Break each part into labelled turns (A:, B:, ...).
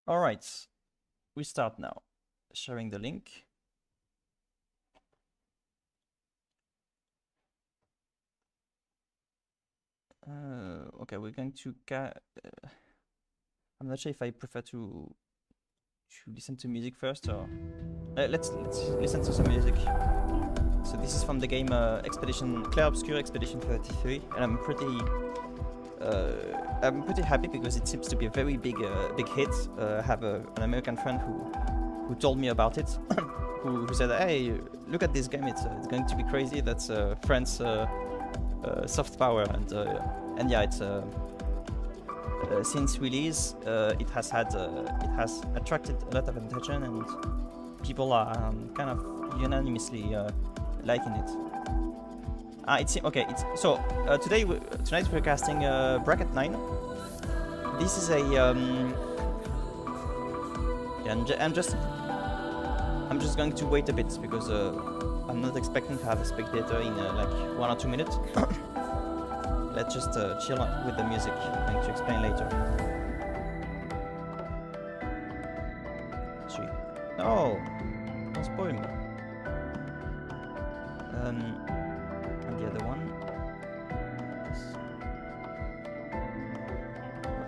A: All right, we start now. Sharing the link. Okay, we're going to. I'm not sure if I prefer to listen to music first or let's listen to some music. So this is from the game Expedition Clair Obscur Expedition 33, and I'm pretty happy because it seems to be a very big hit. I have an American friend who told me about it, who said, "Hey, look at this game! It's going to be crazy. That's France soft power." And yeah, it's since release, it has attracted a lot of attention, and people are kind of unanimously liking it. It's okay. It's so tonight we're casting Bracket 9. This is a yeah, I'm just going to wait a bit because I'm not expecting to have a spectator in like 1 or 2 minutes. Let's just chill with the music. I'm going to explain later. No, don't spoil me. And the other one.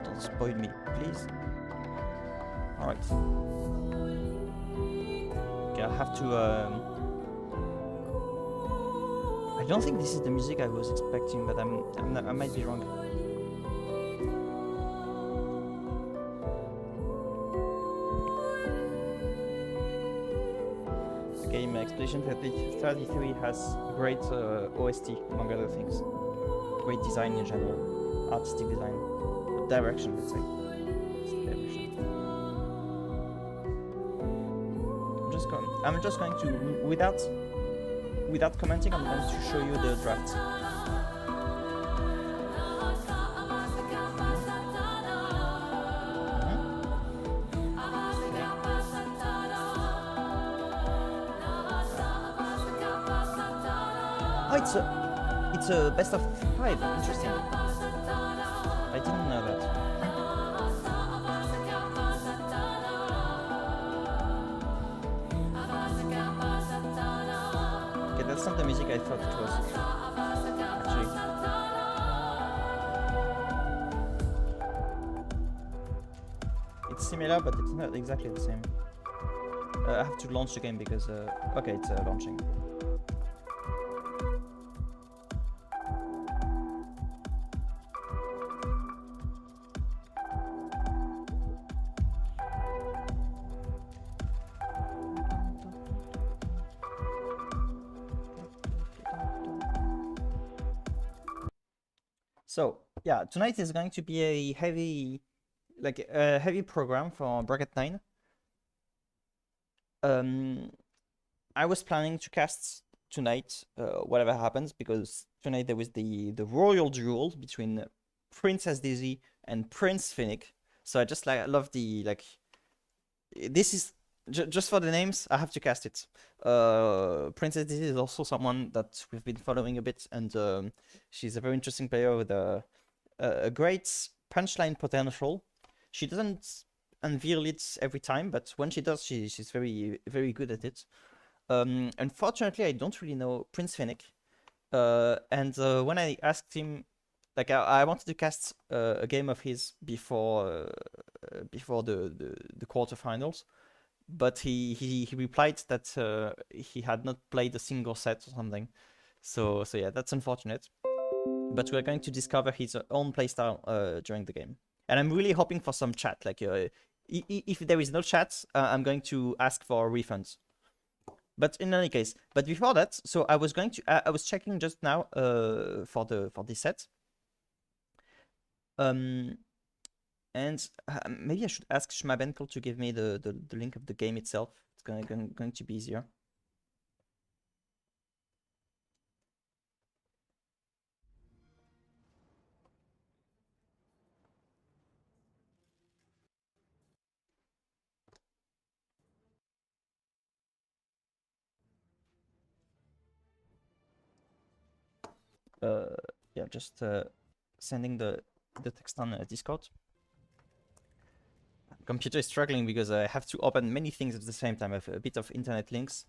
A: Don't spoil me, please. All right. Okay, I have to. I don't think this is the music I was expecting, but I might be wrong. The game Expedition 33 has great OST, among other things. Great design in general, artistic design, direction, let's say. I'm just going to, without commenting, I'm going to show you the draft. Oh, it's a best of 5. Interesting. I didn't know that. That's not the music I thought it was. Actually. It's similar, but it's not exactly the same. I have to launch the game because... okay, it's launching. So yeah, tonight is going to be a heavy program for Bracket 9. I was planning to cast tonight, whatever happens, because tonight there was the royal duel between Princess Daisy and Prince Finnik. So I just love the this is just for the names. I have to cast it. Princess Daisy is also someone that we've been following a bit, and she's a very interesting player with a great punchline potential. She doesn't unveil it every time, but when she does, she's very, very good at it. Unfortunately, I don't really know Prince Finnik, and when I asked him, like I wanted to cast a game of his before the quarterfinals, but he replied that he had not played a single set or something. So yeah, that's unfortunate. But we're going to discover his own playstyle during the game, and I'm really hoping for some chat. Like if there is no chat, I'm going to ask for refunds. But in any case, but before that, so I was checking just now for this set. And maybe I should ask Schmabenkl to give me the link of the game itself. It's going to be easier. Yeah, just sending the text on Discord. computer is struggling because I have to open many things at the same time. I have a bit of internet links.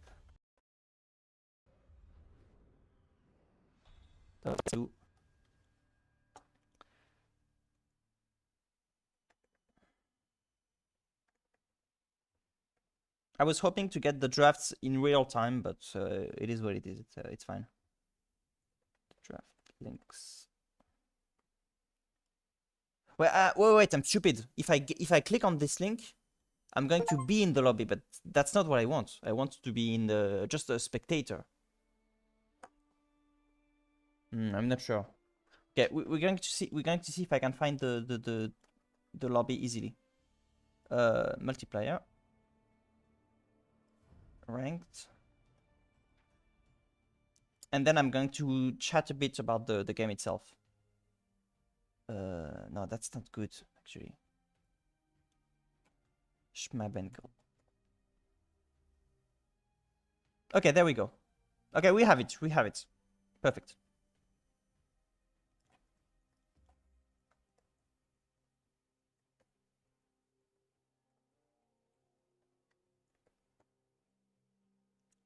A: I was hoping to get the drafts in real time, but it is what it is. It's fine. Draft links. Well, wait, I'm stupid. If I click on this link, I'm going to be in the lobby, but that's not what I want. I want to be in just a spectator. I'm not sure. Okay, we're going to see. We're going to see if I can find the lobby easily. Multiplayer. Ranked. And then I'm going to chat a bit about the game itself. No, that's not good, actually. Schmabenkl. Okay, there we go. Okay, we have it. We have it. Perfect.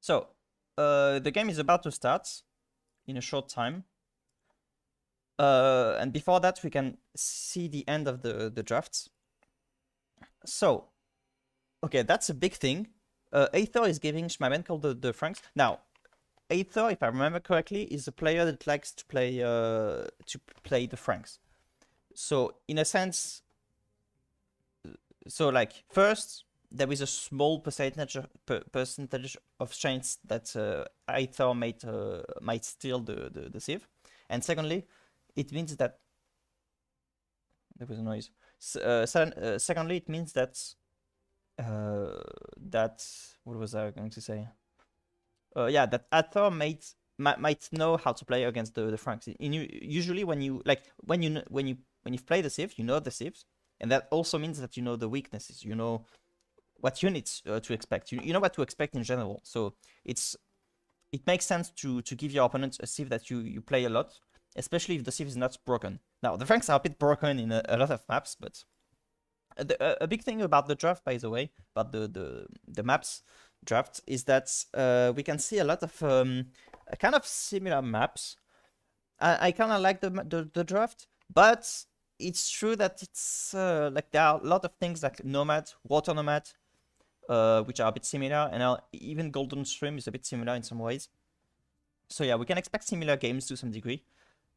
A: So, the game is about to start in a short time. And before that, we can see the end of the drafts. So, okay, that's a big thing. Adthor is giving Schmabenkl the Franks. Now, Adthor, if I remember correctly, is a player that likes to play the Franks. So, in a sense, so like first, there is a small percentage of chance that Adthor might steal the Civ, and secondly, it means that there was a noise. Secondly, it means that what was I going to say? Yeah, that Adthor might know how to play against the Franks. Usually, when you've played the Civ, you know the Civs, and that also means that you know the weaknesses. You know what units to expect. You know what to expect in general. So it makes sense to give your opponent a Civ that you play a lot, especially if the Civ is not broken. Now, the Franks are a bit broken in a lot of maps, but a big thing about the draft, by the way, about the maps draft, is that we can see a lot of kind of similar maps. I kind of like the draft, but it's true that it's like there are a lot of things like Nomad, Water Nomad, which are a bit similar, and even Golden Stream is a bit similar in some ways. So yeah, we can expect similar games to some degree.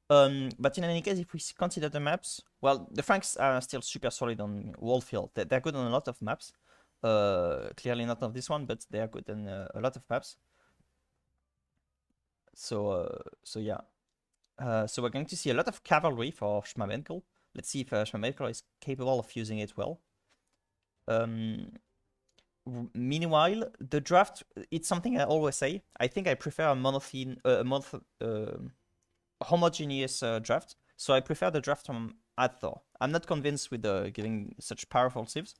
A: But in any case, if we consider the maps, well, the Franks are still super solid on Wallfield. They're good on a lot of maps. Clearly not on this one, but they are good on a lot of maps. So yeah. So we're going to see a lot of cavalry for Schmabenkl. Let's see if Schmabenkl is capable of using it well. Meanwhile, the draft, it's something I always say. I think I prefer a homogeneous draft. So I prefer the draft from Adthor. I'm not convinced with giving such powerful civs,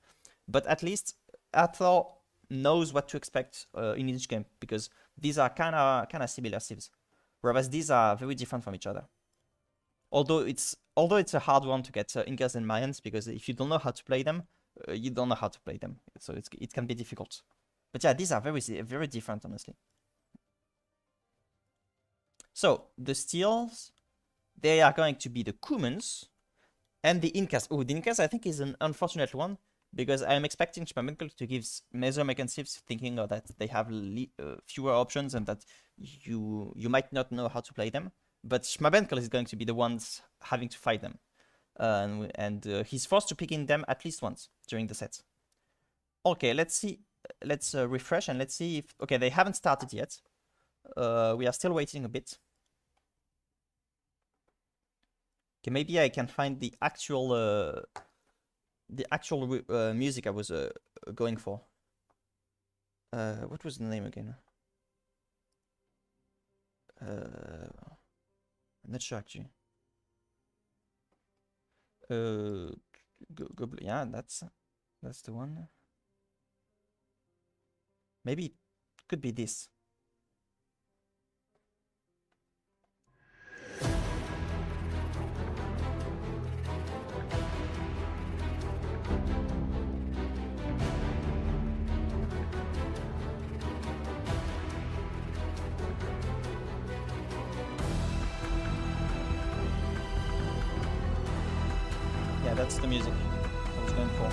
A: but at least Adthor knows what to expect in each game, because these are kind of similar civs, whereas these are very different from each other. Although it's a hard one to get Incas and Mayans, because if you don't know how to play them, you don't know how to play them. So it can be difficult. But yeah, these are very different, honestly. So the steals, they are going to be the Cumans and the Incas. Oh, the Incas I think is an unfortunate one, because I am expecting Schmabenkl to give Mesoamerican civs, thinking that they have fewer options and that you might not know how to play them. But Schmabenkl is going to be the ones having to fight them. And he's forced to pick in them at least once during the set. Okay, let's see. Let's refresh and let's see if... Okay, they haven't started yet. We are still waiting a bit. Okay, maybe I can find the actual music I was going for. What was the name again? I'm not sure actually. Yeah, that's the one. Maybe it could be this. that's the music I was going for.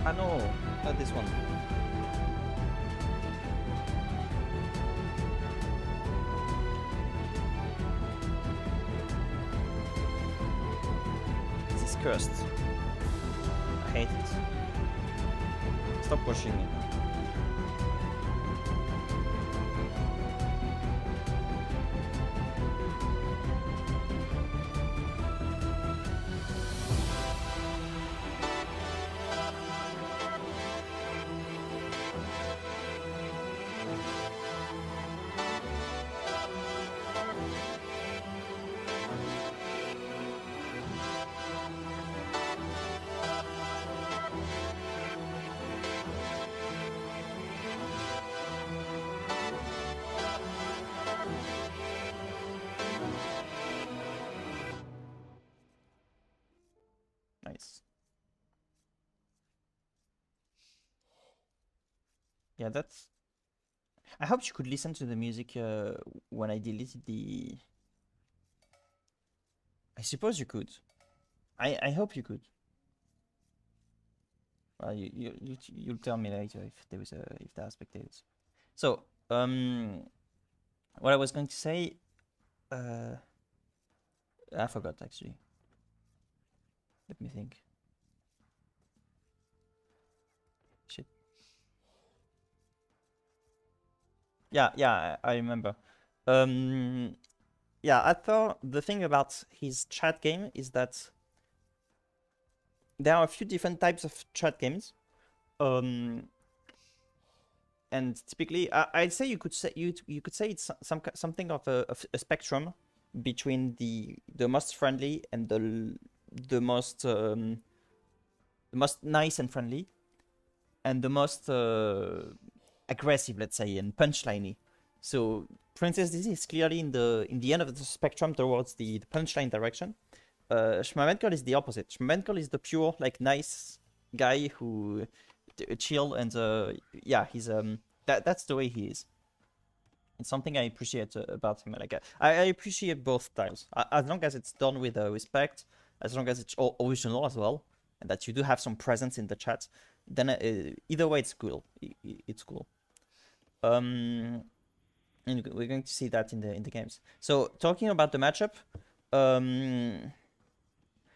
A: Ah no, not this one. This is cursed. I hate it. Stop pushing me. Nice. Yeah, that's... I hope you could listen to the music when I deleted the... I suppose you could. I hope you could. Well, you'll tell me later if there are spectators. So, what I was going to say, I forgot actually. Let me think. Shit. Yeah, I remember. Yeah, Adthor, the thing about his chat game is that there are a few different types of chat games. And typically, I'd say you could say it's something of a spectrum between the most friendly and the most nice and friendly, and the most aggressive, let's say, and punchliney. So Princess Daisy is clearly in the end of the spectrum towards the punchline direction. Schmabenkl is the opposite. Schmabenkl is the pure, like, nice guy who chill, and yeah, he's that's the way he is. It's something I appreciate about him. Like, I appreciate both styles, as long as it's done with respect, as long as it's original as well, and that you do have some presence in the chat. Then either way, it's cool. It's cool. And we're going to see that in the games. So talking about the matchup,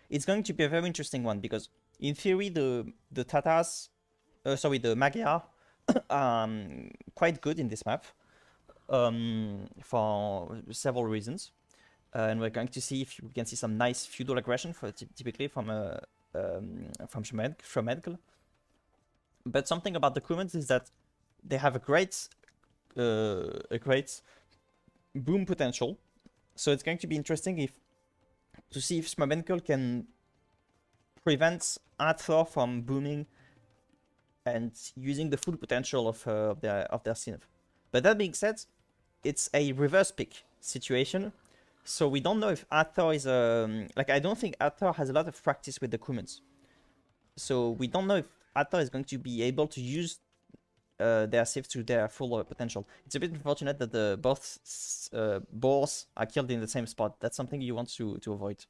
A: it's going to be a very interesting one, because In theory, the Tatars, sorry, the Magyar, quite good in this map, for several reasons. And we're going to see if we can see some nice feudal aggression, typically from Schmabenkl. But something about the Cumans is that they have a great boom potential. So it's going to be interesting to see if Schmabenkl can prevent Adthor from booming and using the full potential of their synth. But that being said, it's a reverse pick situation, so we don't know if Adthor is like, I don't think Adthor has a lot of practice with the Cumans, so we don't know if Adthor is going to be able to use their Sith to their full potential. It's a bit unfortunate that the both boars are killed in the same spot. That's something you want to avoid.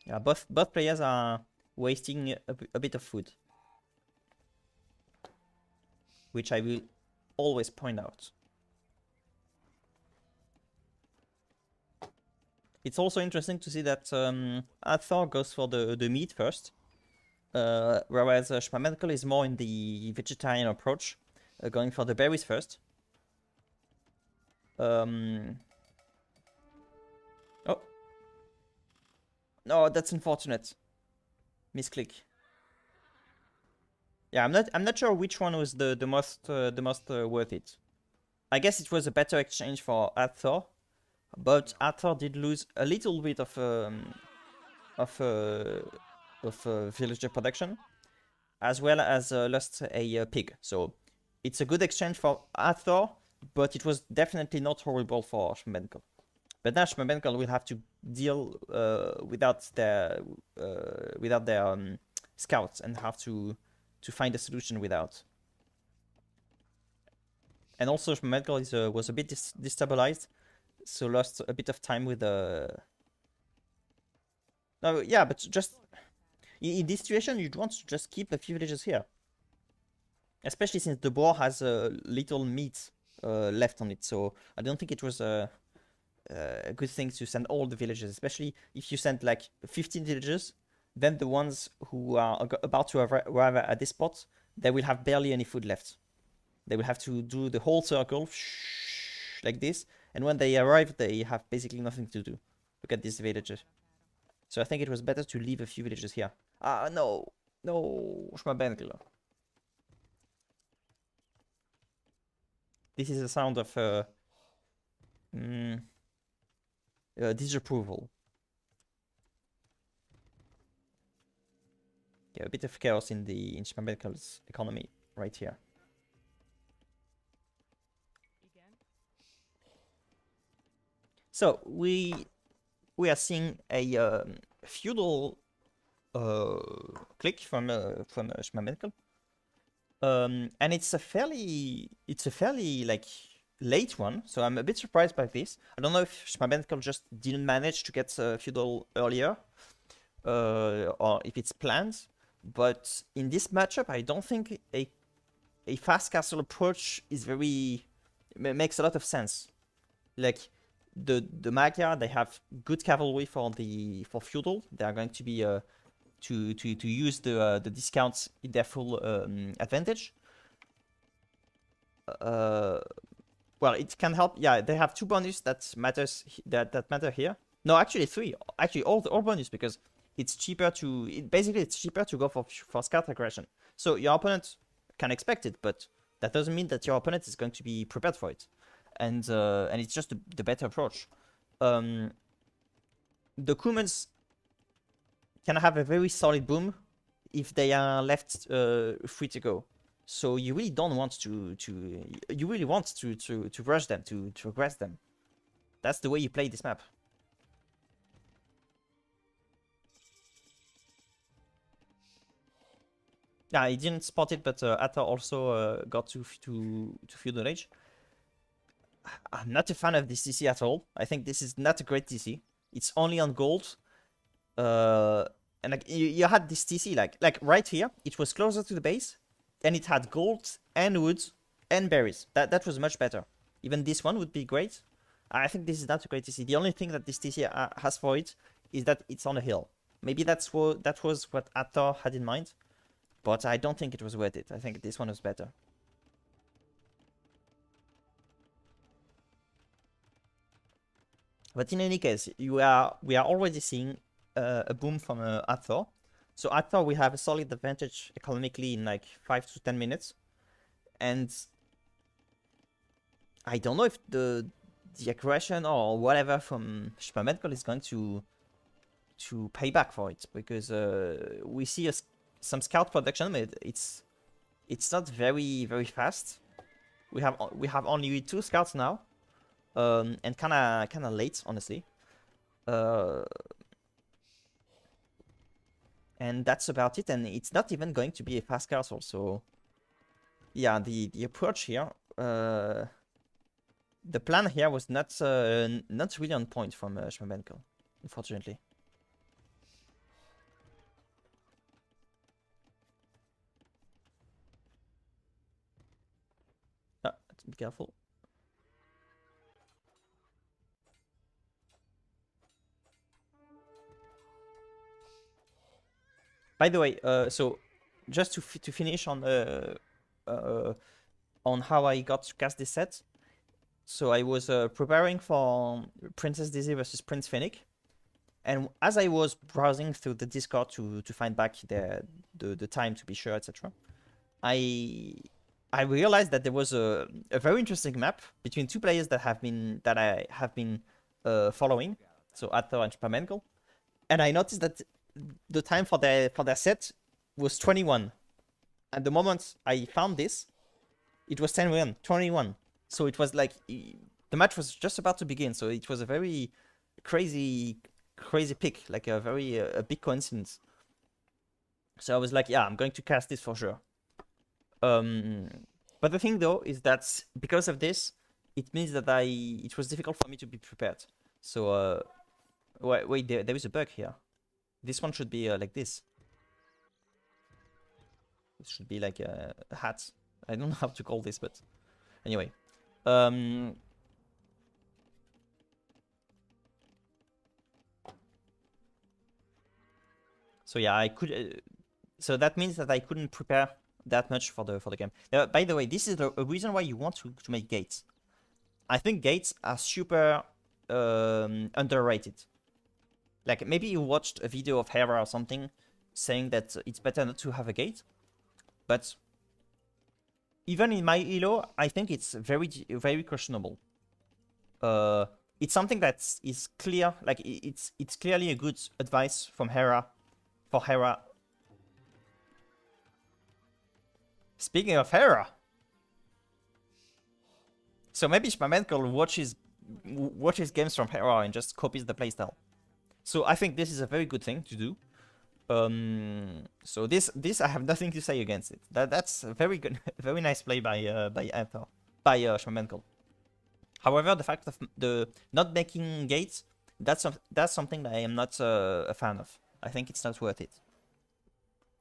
A: Yeah, both players are wasting a bit of food, which I will always point out. It's also interesting to see that Adthor goes for the meat first, whereas Schmabenkl is more in the vegetarian approach, going for the berries first. Oh. No, that's unfortunate. Misclick. Yeah, I'm not sure which one was the most worth it. I guess it was a better exchange for Adthor, but Adthor did lose a little bit of villager production, as well as lost a pig. So it's a good exchange for Adthor, but it was definitely not horrible for Schmabenkl. But now Schmabenkl will have to deal without their scouts and have to find a solution without. And also Schmabenkl was a bit destabilized, so lost a bit of time with the. No, yeah, but just in this situation, you'd want to just keep a few villages here, especially since the boar has little meat left on it. So I don't think it was a good thing to send all the villages, especially if you send like 15 villages. Then the ones who are about to arrive at this spot, they will have barely any food left. They will have to do the whole circle like this, and when they arrive, they have basically nothing to do. Look at these villages. So I think it was better to leave a few villages here. Ah, no, Schmabenkl. This is a sound of disapproval. Yeah, a bit of chaos in Schmabenkl's economy right here. So we are seeing a feudal click from Schmabenkl, and it's a fairly like late one. So I'm a bit surprised by this. I don't know if Schmabenkl just didn't manage to get feudal earlier, or if it's planned. But in this matchup, I don't think a fast castle approach makes a lot of sense. Like the Magyar, they have good cavalry for feudal. They are going to be to use the discounts in their full advantage. Well, it can help. Yeah, they have 2 bonus that matter here. No, actually 3. Actually, all bonus, because it's cheaper it's cheaper to go for scout aggression. So your opponent can expect it, but that doesn't mean that your opponent is going to be prepared for it. And it's just the better approach. The Cumans can have a very solid boom if they are left free to go. So you really don't want to rush them, to aggress them. That's the way you play this map. Yeah, I didn't spot it, but Adthor also got to feudal age. I'm not a fan of this TC at all. I think this is not a great TC. It's only on gold. And like you had this TC like right here. It was closer to the base, and it had gold and woods and berries. That was much better. Even this one would be great. I think this is not a great TC. The only thing that this TC has for it is that it's on a hill. Maybe that was what Adthor had in mind, but I don't think it was worth it. I think this one was better. But in any case, we are already seeing a boom from Adthor. So Adthor, we have a solid advantage economically in like 5 to 10 minutes. And I don't know if the aggression or whatever from Schmabenkl is going to pay back for it, because we see some scout production, but it's not very fast. We have only 2 scouts now, and kind of late, honestly. And that's about it. And it's not even going to be a fast castle. So yeah, the approach here, the plan here was not really on point from Schmabenkl, unfortunately. Be careful. By the way, so just to finish on how I got to cast this set. So I was preparing for Princess Daisy versus Prince Finnik, and as I was browsing through the Discord to find back the time to be sure, etc., I realized that there was a very interesting map between 2 players that I have been following, so Adthor and Schmabenkl, and I noticed that the time for their set was 21. At the moment I found this, it was 21. So it was like the match was just about to begin. So it was a very crazy pick, like a very big coincidence. So I was like, yeah, I'm going to cast this for sure. But the thing though is that because of this, it means that it was difficult for me to be prepared. So wait, there is a bug here. This one should be like this. It should be like a hat. I don't know how to call this, but anyway. So yeah, I could. So that means that I couldn't prepare that much for the game. By the way, this is a reason why you want to make gates. I think gates are super underrated. Like maybe you watched a video of Hera or something saying that it's better not to have a gate, but even in my elo, I think it's very questionable. It's something that is clear, like it's clearly a good advice from Hera for Hera. Speaking of Hera, so maybe Schmabenkl watches games from Hera and just copies the playstyle. So I think this is a very good thing to do. So this I have nothing to say against it. That's a very good, very nice play by Adthor, by Schmabenkl. However, the fact of the not making gates, that's something that I am not a fan of. I think it's not worth it.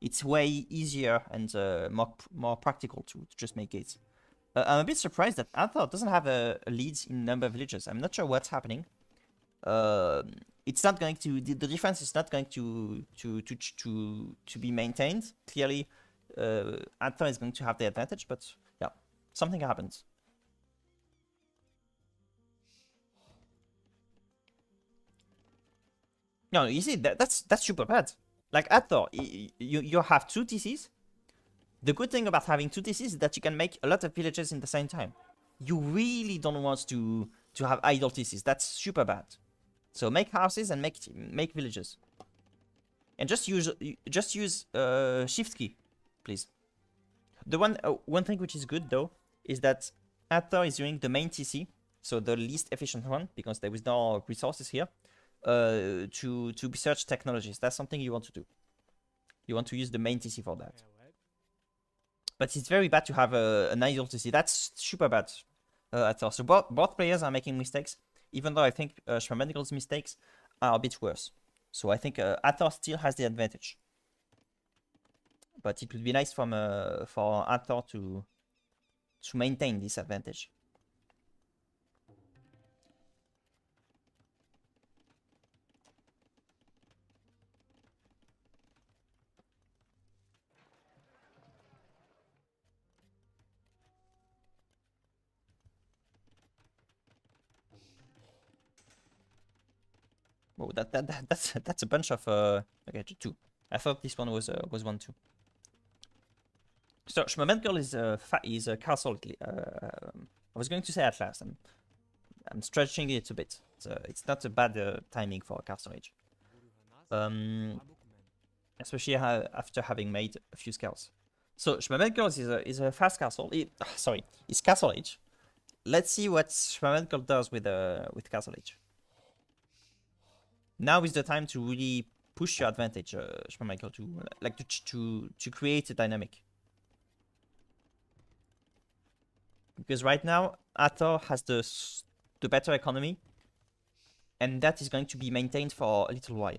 A: It's way easier and more practical to just make gates. I'm a bit surprised that Adthor doesn't have a lead in number of villages. I'm not sure what's happening. It's not going to, the defense is not going to be maintained. Clearly, Adthor is going to have the advantage, but yeah, something happens. No, you see, that's super bad. Like Adthor, you have 2 TCs. The good thing about having 2 TCs is that you can make a lot of villages in the same time. You really don't want to have idle TCs. That's super bad. So make houses and make villages. And just use shift key, please. The one thing which is good though is that Adthor is doing the main TC, so the least efficient one, because there is no resources here, to research technologies. That's something you want to do. You want to use the main TC for that. But it's very bad to have an idle TC. That's super bad. Adthor. So both players are making mistakes, even though I think Schmabenkl's mistakes are a bit worse. So I think Adthor still has the advantage. But it would be nice for Adthor to maintain this advantage. Oh, that's a bunch of okay, 2. I thought this one was 1 2. So Schmabenkl is a castle. I was going to say at last. I'm stretching it a bit. It's not a bad timing for a castle age. Especially after having made a few scouts. So Schmabenkl is a fast castle. It's castle age. Let's see what Schmabenkl does with castle age. Now is the time to really push your advantage, Schmabenkl, to create a dynamic. Because right now Adthor has the better economy, and that is going to be maintained for a little while.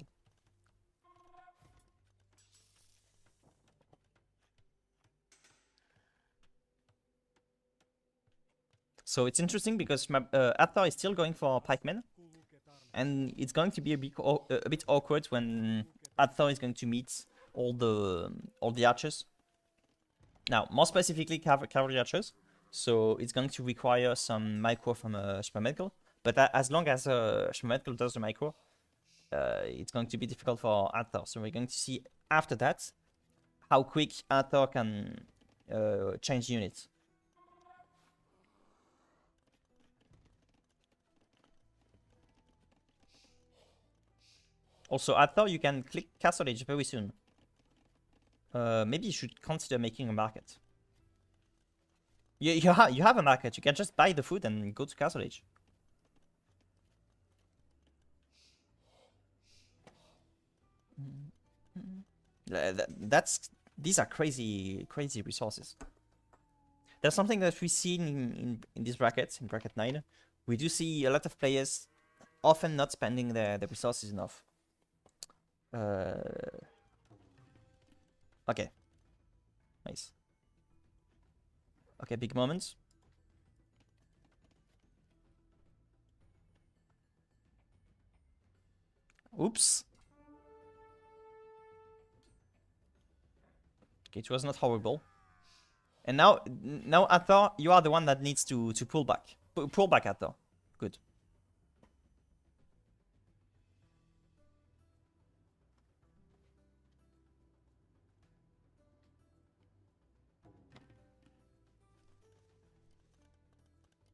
A: So it's interesting because Adthor is still going for pikemen, and it's going to be a bit awkward when Adthor is going to meet all the archers. Now, more specifically, cavalry archers. So it's going to require some micro from Schmabenkl. But as long as Schmabenkl does the micro, it's going to be difficult for Adthor. So we're going to see after that how quick Adthor can change units. Also, Adthor, you can click Castle Age very soon. Maybe you should consider making a market. You have a market. You can just buy the food and go to Castle Age. These are crazy resources. There's something that we see in these brackets, in bracket 9. We do see a lot of players often not spending their resources enough. Okay. Nice. Okay, big moments. Oops. Okay, it was not horrible. And now Adthor, you are the one that needs to pull back. Pull back, Adthor. Good.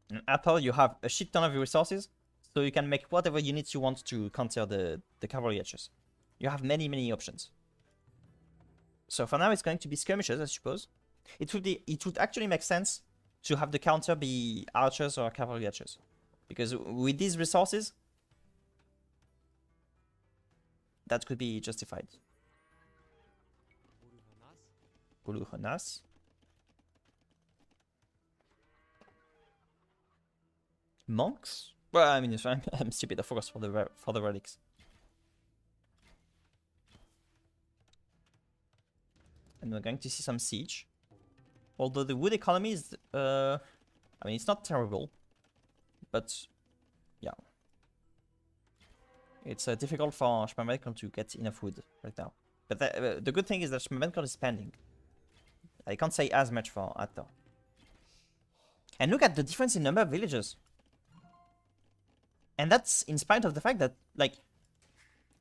A: In Adthor, you have a shit ton of resources, so you can make whatever units you want to counter the cavalry archers. You have many options. So for now, it's going to be skirmishes, I suppose. It would actually make sense to have the counter be archers or cavalry archers, because with these resources, that could be justified. Monks? Well, I mean, I'm stupid. I forgot for the relics. And we're going to see some siege. Although the wood economy is, I mean, it's not terrible, but yeah, it's difficult for Schmabenkl to get enough wood right now. But the good thing is that Schmabenkl is spending. I can't say as much for Adthor. And look at the difference in number of villagers. And that's in spite of the fact that, like,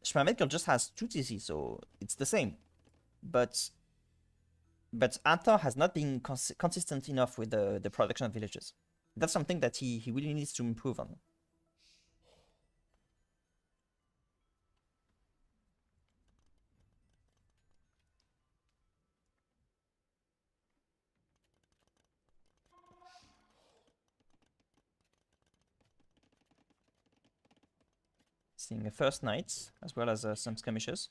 A: Schmabenkl just has 2 TC, so it's the same. But Adthor has not been consistent enough with the production of villages. That's something that he really needs to improve on. Seeing a first knight, as well as some skirmishes.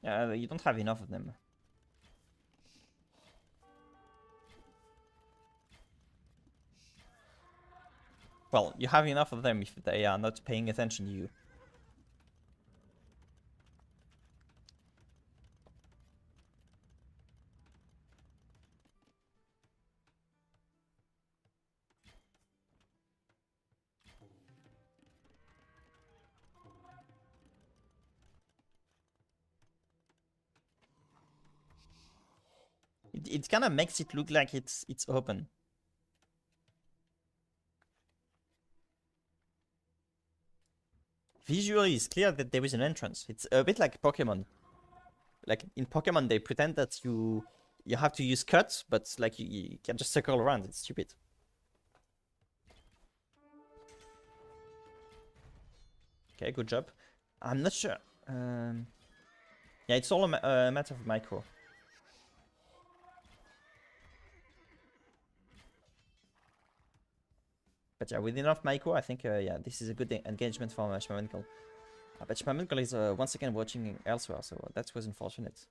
A: You don't have enough of them. Well, you have enough of them if they are not paying attention to you. It kind of makes it look like it's open. Visually, it's clear that there is an entrance. It's a bit like Pokemon. Like in Pokemon, they pretend that you have to use cuts, but like you can just circle around. It's stupid. Okay, good job. I'm not sure. Yeah, it's all a matter of micro. But yeah, with enough micro, I think yeah, this is a good engagement for Schmabenkl. But Schmabenkl is once again watching elsewhere, so that was unfortunate.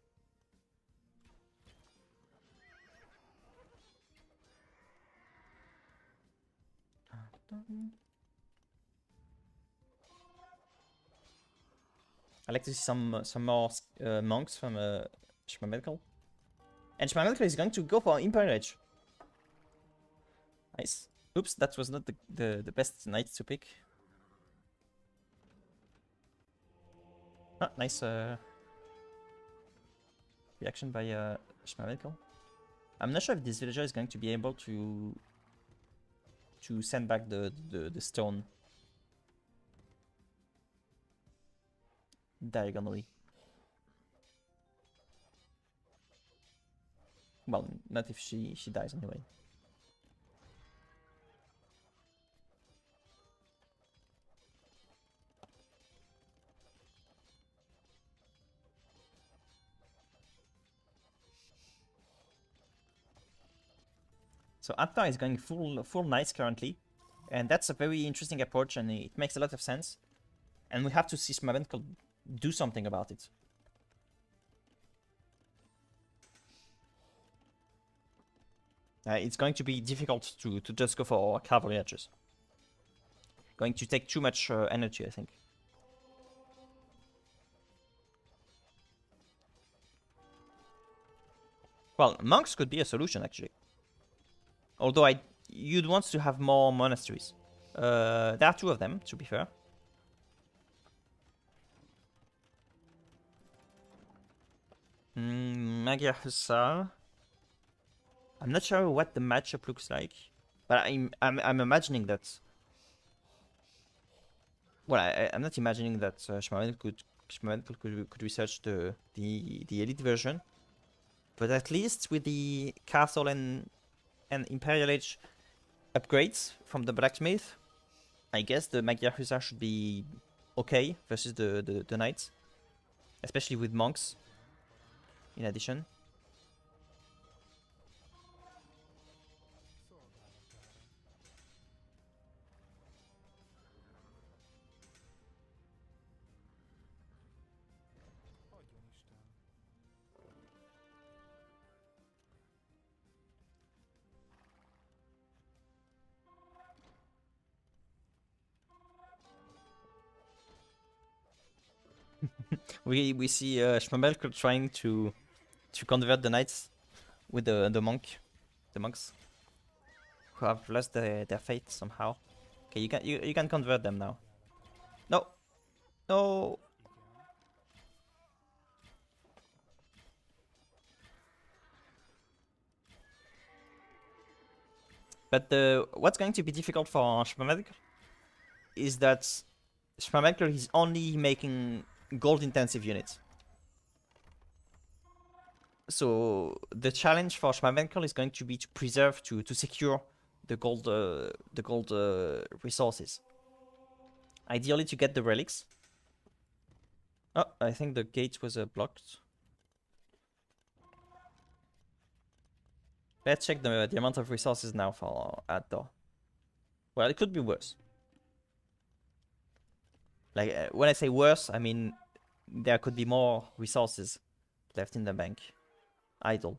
A: I like to see some more monks from Schmabenkl. And Schmabenkl is going to go for Imperial Age. Nice. Oops, that was not the best knight to pick. Ah, nice reaction by Schmabenkl. I'm not sure if this villager is going to be able to send back the stone diagonally. Well, not if she dies anyway. So Adthor is going full knights currently, and that's a very interesting approach, and it makes a lot of sense. And we have to see Schmabenkl do something about it. It's going to be difficult to just go for cavalry edges. Going to take too much energy, I think. Well, monks could be a solution, actually. Although you'd want to have more monasteries. There are 2 of them, to be fair. Magyar Hussar. I'm not sure what the matchup looks like, but I'm imagining that. Well, I'm not imagining that Schmabenkl could research the elite version, but at least with the castle and Imperial Age upgrades from the blacksmith, I guess the Magyar Hussar should be okay versus the knights, especially with monks. In addition. We see Schmabenkl trying to convert the knights with the monks who have lost their faith somehow. Okay, you can convert them now. No, no. But what's going to be difficult for Schmabenkl is that Schmabenkl is only making gold intensive units. So the challenge for Schmabenkl is going to be to preserve, to secure the gold resources. Ideally to get the relics. Oh, I think the gate was blocked. Let's check the amount of resources now for Adthor. Well, it could be worse. Like, when I say worse, I mean there could be more resources left in the bank. Idle.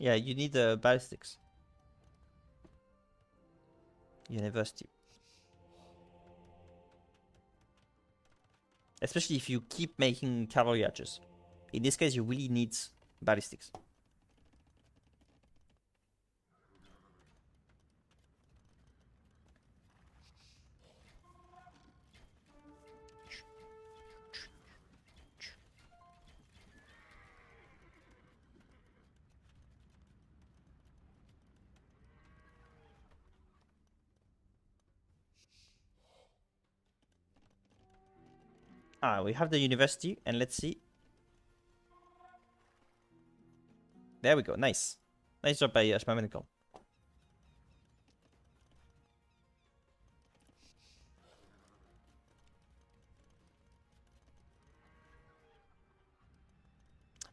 A: Yeah, you need ballistics. University. Especially if you keep making cavalry archers. In this case, you really need ballistics. Ah, we have the university, and let's see. There we go, nice. Nice job by Schmabenkl.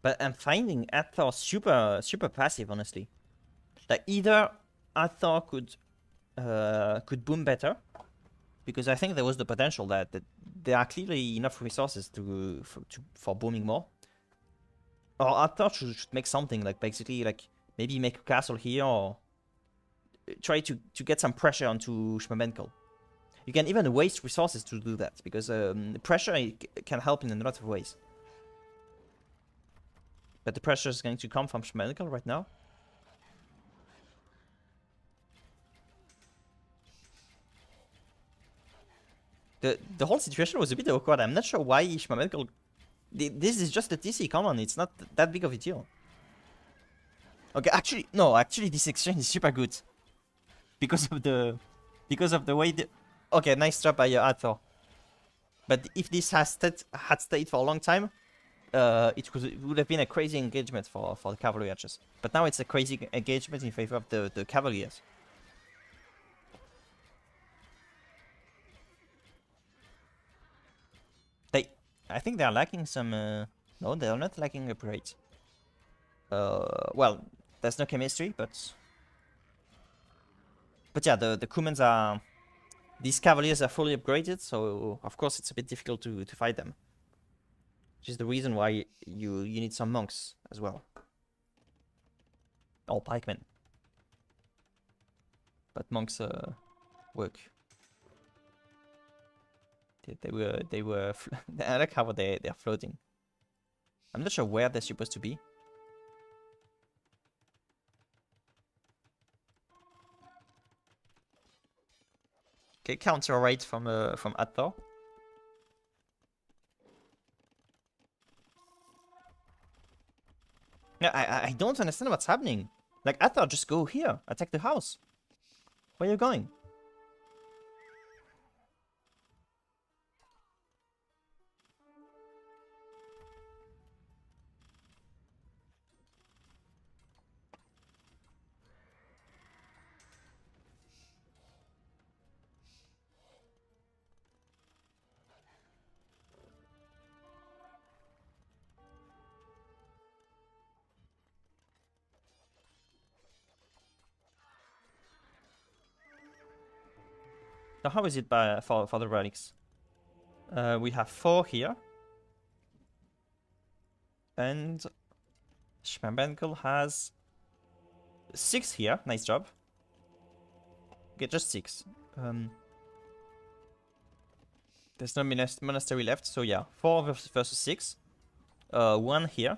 A: But I'm finding Adthor super passive, honestly. Like, either Adthor could boom better, because I think there was the potential that there are clearly enough resources for booming more. Or Adthor should make something, like, basically, like, maybe make a castle here, or try to get some pressure onto Schmabenkl. You can even waste resources to do that, because pressure can help in a lot of ways. But the pressure is going to come from Schmabenkl right now. The whole situation was a bit awkward. I'm not sure why Schmabenkl... This is just a TC, come on, it's not that big of a deal. Okay, actually, no, actually this exchange is super good. Because of the way the... Okay, nice job by Adthor. But if this had stayed for a long time, it would have been a crazy engagement for the cavalry archers. But now it's a crazy engagement in favor of the cavaliers. I think they are lacking some... no, they are not lacking upgrades. Well, there's no chemistry, but... But yeah, the Cumans are... These cavaliers are fully upgraded, so of course it's a bit difficult to fight them. Which is the reason why you need some monks as well. Or pikemen. But monks work. They were I like how they're floating. I'm not sure where they're supposed to be. Okay, counter raid from Adthor. Yeah, I don't understand what's happening. Like, Adthor, just go here, attack the house. Where are you going? So how is it for the relics? We have 4 here. And Schmabenkl has 6 here. Nice job. Okay, just 6. There's no monastery left, so yeah. 4 versus 6. 1 here.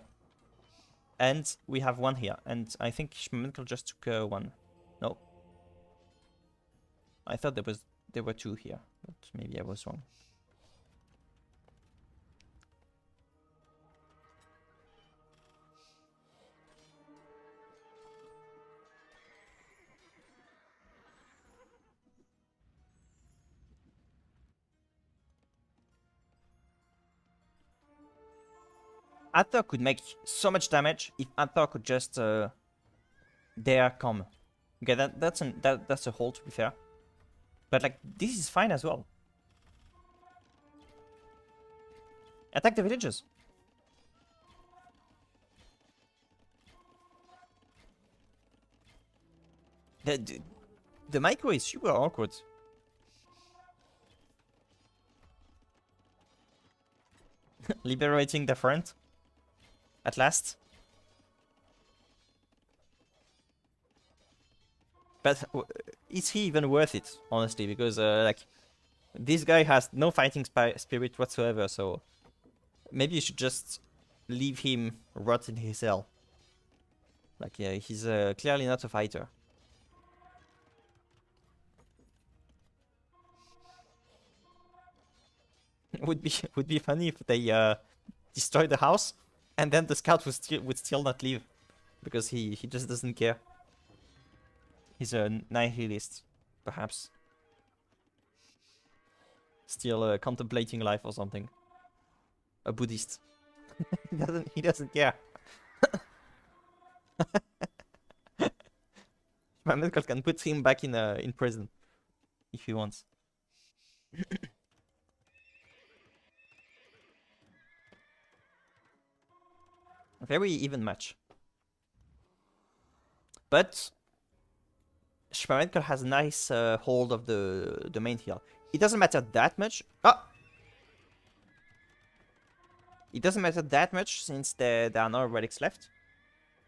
A: And we have 1 here. And I think Schmabenkl just took 1. No. I thought there were 2 here, but maybe I was wrong. Adthor could make so much damage if Adthor could just dare come. Okay, that's a hold, to be fair. But like, this is fine as well. Attack the villagers. The micro is super awkward. Liberating the front. At last. But is he even worth it, honestly? Because like this guy has no fighting spirit whatsoever. So maybe you should just leave him rot in his cell. Like yeah, he's clearly not a fighter. would be funny if they destroy the house, and then the scout would still not leave, because he just doesn't care. He's a nihilist, perhaps. Still contemplating life or something. A Buddhist. He doesn't care. Schmabenkl can put him back in prison if he wants. A very even match. But Schmabenkl has a nice hold of the main hill. It doesn't matter that much. Ah! It doesn't matter that much since there are no relics left.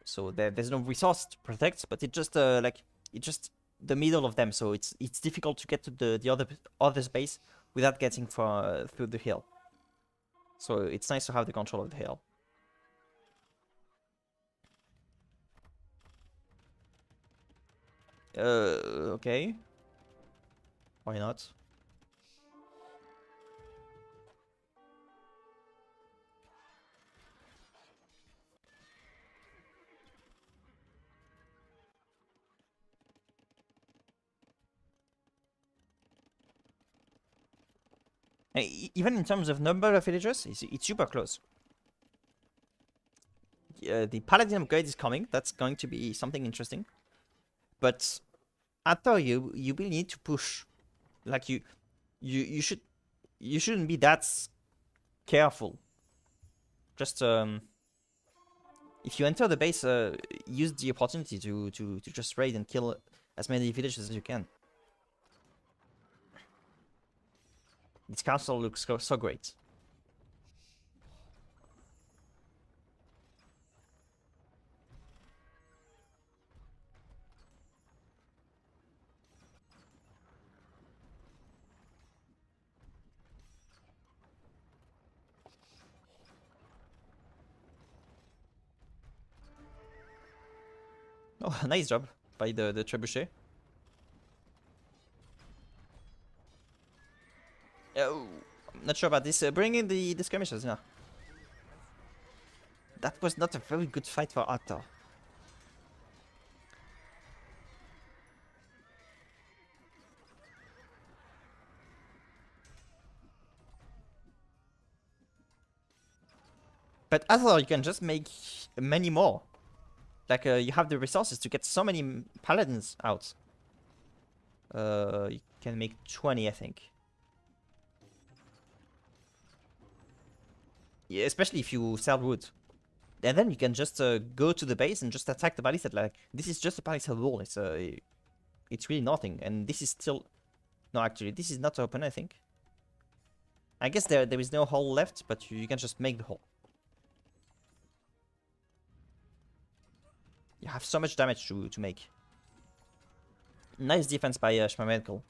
A: So there's no resource to protect, but it just it's just the middle of them, so it's difficult to get to the other space without getting through the hill. So it's nice to have the control of the hill. Okay. Why not? Even in terms of number of villagers, it's super close. The Paladin upgrade is coming. That's going to be something interesting. But Adthor, you will need to push. Like you shouldn't be that careful. Just if you enter the base, use the opportunity to just raid and kill as many villagers as you can. This castle looks so great. Oh, nice job by the trebuchet. Oh, I'm not sure about this. Bring in the skirmishers now. That was not a very good fight for Adthor. But Adthor, you can just make many more. Like, you have the resources to get so many paladins out. You can make 20, I think. Yeah, especially if you sell wood. And then you can just go to the base and just attack the palisade. Like, this is just a palisade wall. It's really nothing. And this is still... No, actually, this is not open, I think. I guess there is no hole left, but you can just make the hole. You have so much damage to make. Nice defense by Schmabenkl.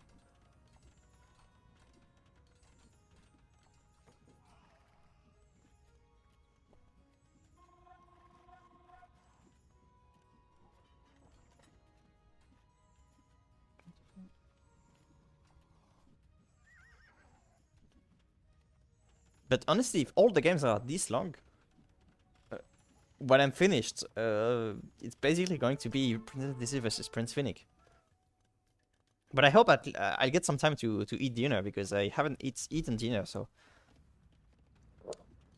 A: But honestly, if all the games are this long, when I'm finished, it's basically going to be Prince Dizzy versus Prince Finnik. But I hope I'll get some time to eat dinner, because I haven't eaten dinner, so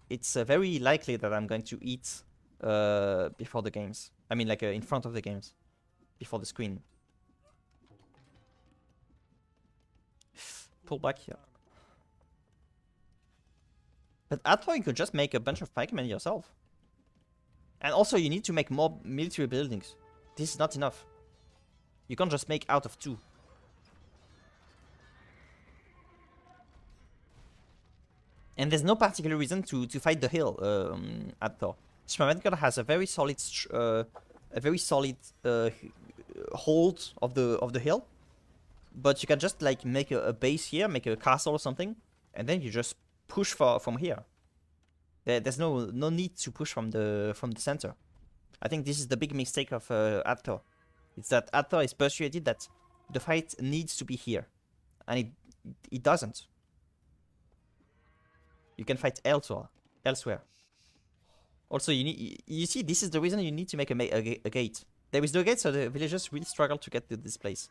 A: it's very likely that I'm going to eat before the games. I mean, like in front of the games, before the screen. Pull back here. But Adthor, you could just make a bunch of pikemen yourself. And also, you need to make more military buildings. This is not enough. You can't just make out of 2. And there's no particular reason to fight the hill, Adthor. Schmabenkl has a very solid hold of the hill, but you can just like make a base here, make a castle or something, and then you just push from here. There's no need to push from the center. I think this is the big mistake of Adthor. It's that Adthor is persuaded that the fight needs to be here, and it doesn't. You can fight elsewhere. Also, you see, this is the reason you need to make a gate. There is no gate, so the villagers really struggle to get to this place.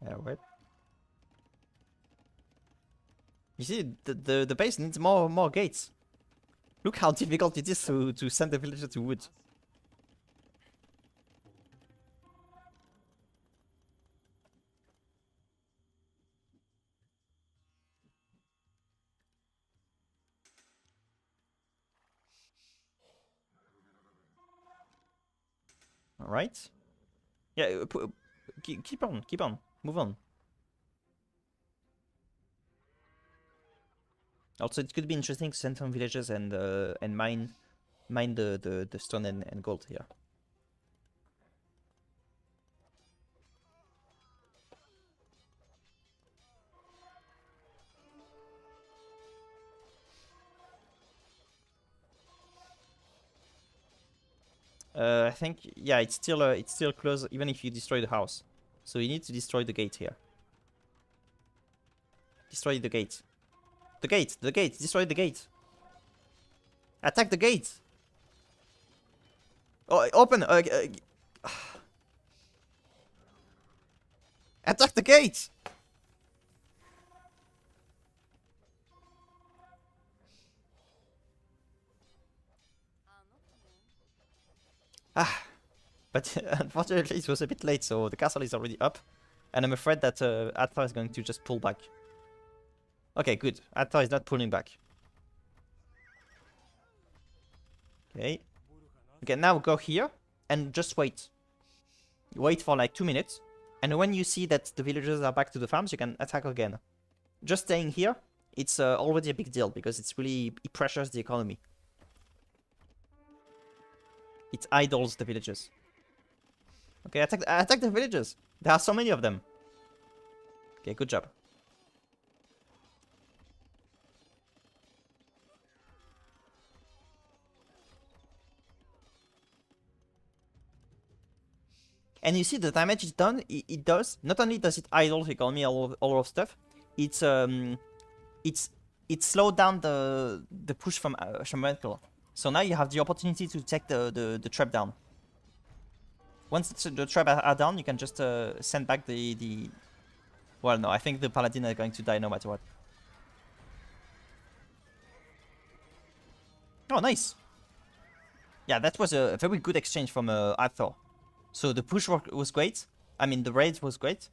A: Yeah, wait. You see, the base needs more gates. Look how difficult it is to send the villager to wood. All right. Yeah, keep on, move on. Also, it could be interesting to send some villagers and mine the stone and gold here. I think, yeah, it's still closed even if you destroy the house. So you need to destroy the gate here. Destroy the gate. The gate, destroy the gate. Attack the gate. Oh, open. Attack the gate. But unfortunately it was a bit late, so the castle is already up. And I'm afraid that Adthor is going to just pull back. Okay, good. Adthor is not pulling back. Okay. Okay, now go here and just wait. Wait for like 2 minutes. And when you see that the villagers are back to the farms, you can attack again. Just staying here, it's already a big deal because it pressures the economy. It idles the villagers. Okay, attack the villagers. There are so many of them. Okay, good job. And you see the damage it's done. It does. Not only does it idle the economy, all of stuff. It slowed down the push from Schmabenkl. So now you have the opportunity to take the trap down. Once the trap are down, you can just send back the. Well, no, I think the paladin are going to die no matter what. Oh, nice. Yeah, that was a very good exchange from Adthor. So the push work was great. I mean, the raid was great.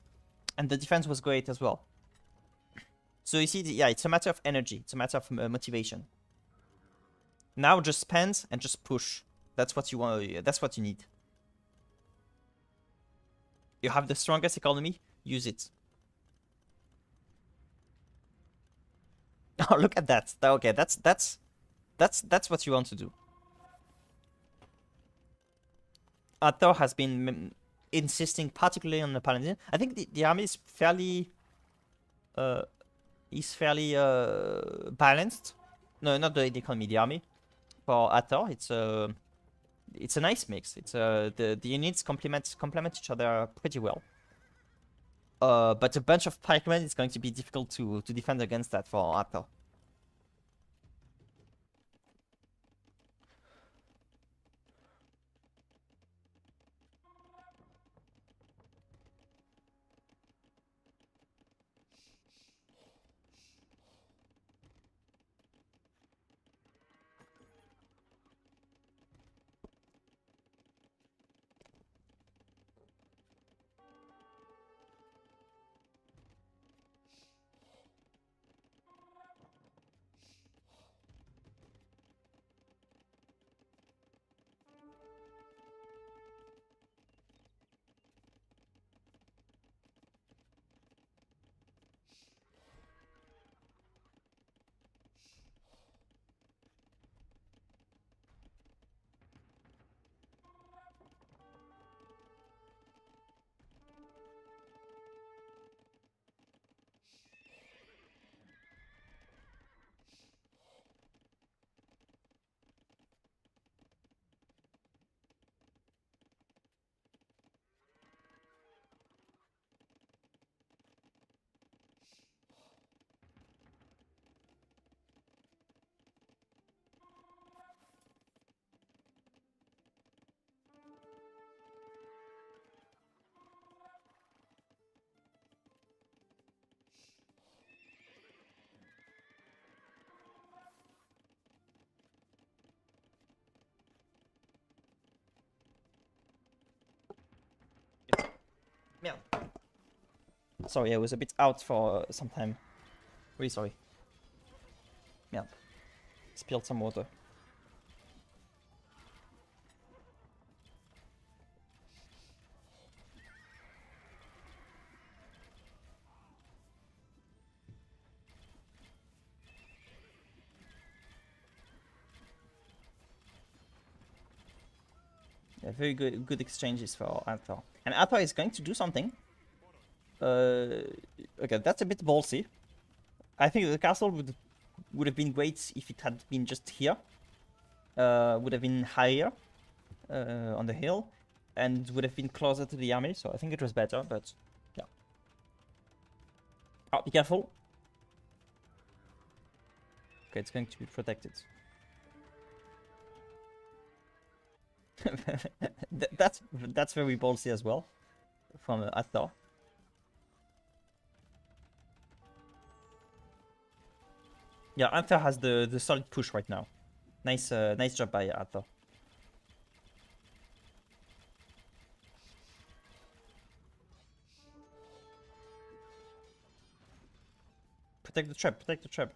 A: And the defense was great as well. So you see, yeah, it's a matter of energy. It's a matter of motivation. Now just spend and just push. That's what you want. That's what you need. You have the strongest economy. Use it. Oh, look at that. Okay, that's what you want to do. Adthor has been insisting particularly on the paladin. I think the army is fairly balanced. No, not the economy, the army. For Adthor, it's a nice mix. It's the units complement each other pretty well. But a bunch of pikemen is going to be difficult to defend against that for Adthor. Yeah. Sorry, I was a bit out for some time. Really sorry. Yeah. Spilled some water. Yeah, very good exchanges for Adthor. And Adthor is going to do something. Okay, that's a bit ballsy. I think the castle would have been great if it had been just here. Would have been higher on the hill, and would have been closer to the army. So I think it was better, but yeah. Oh, be careful. Okay, it's going to be protected. that's very ballsy as well from Adthor. Yeah, Adthor has the solid push right now. Nice nice job by Adthor. Protect the trap, protect the trap.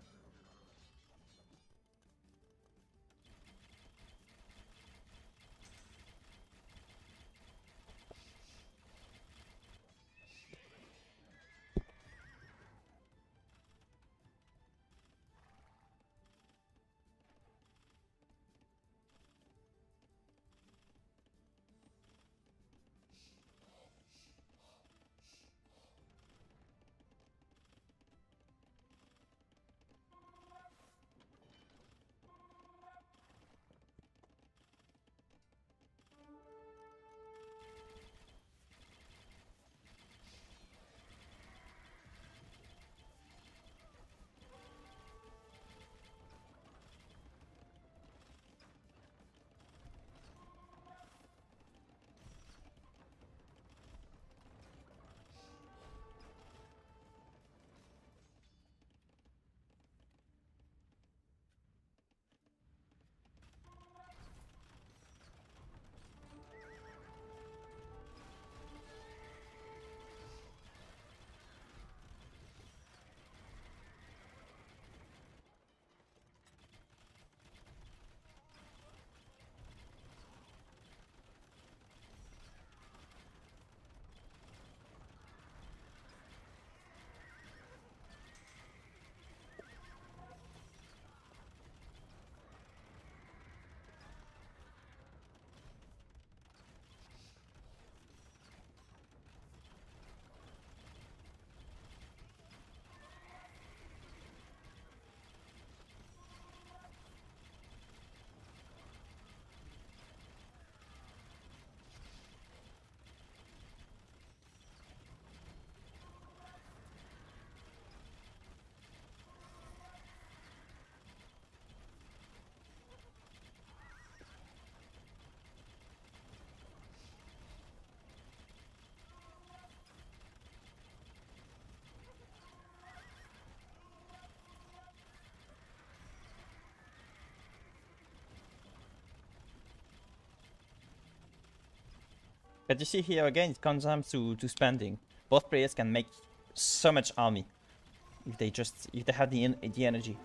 A: But you see here again, it comes down to spending. Both players can make so much army if they have the energy.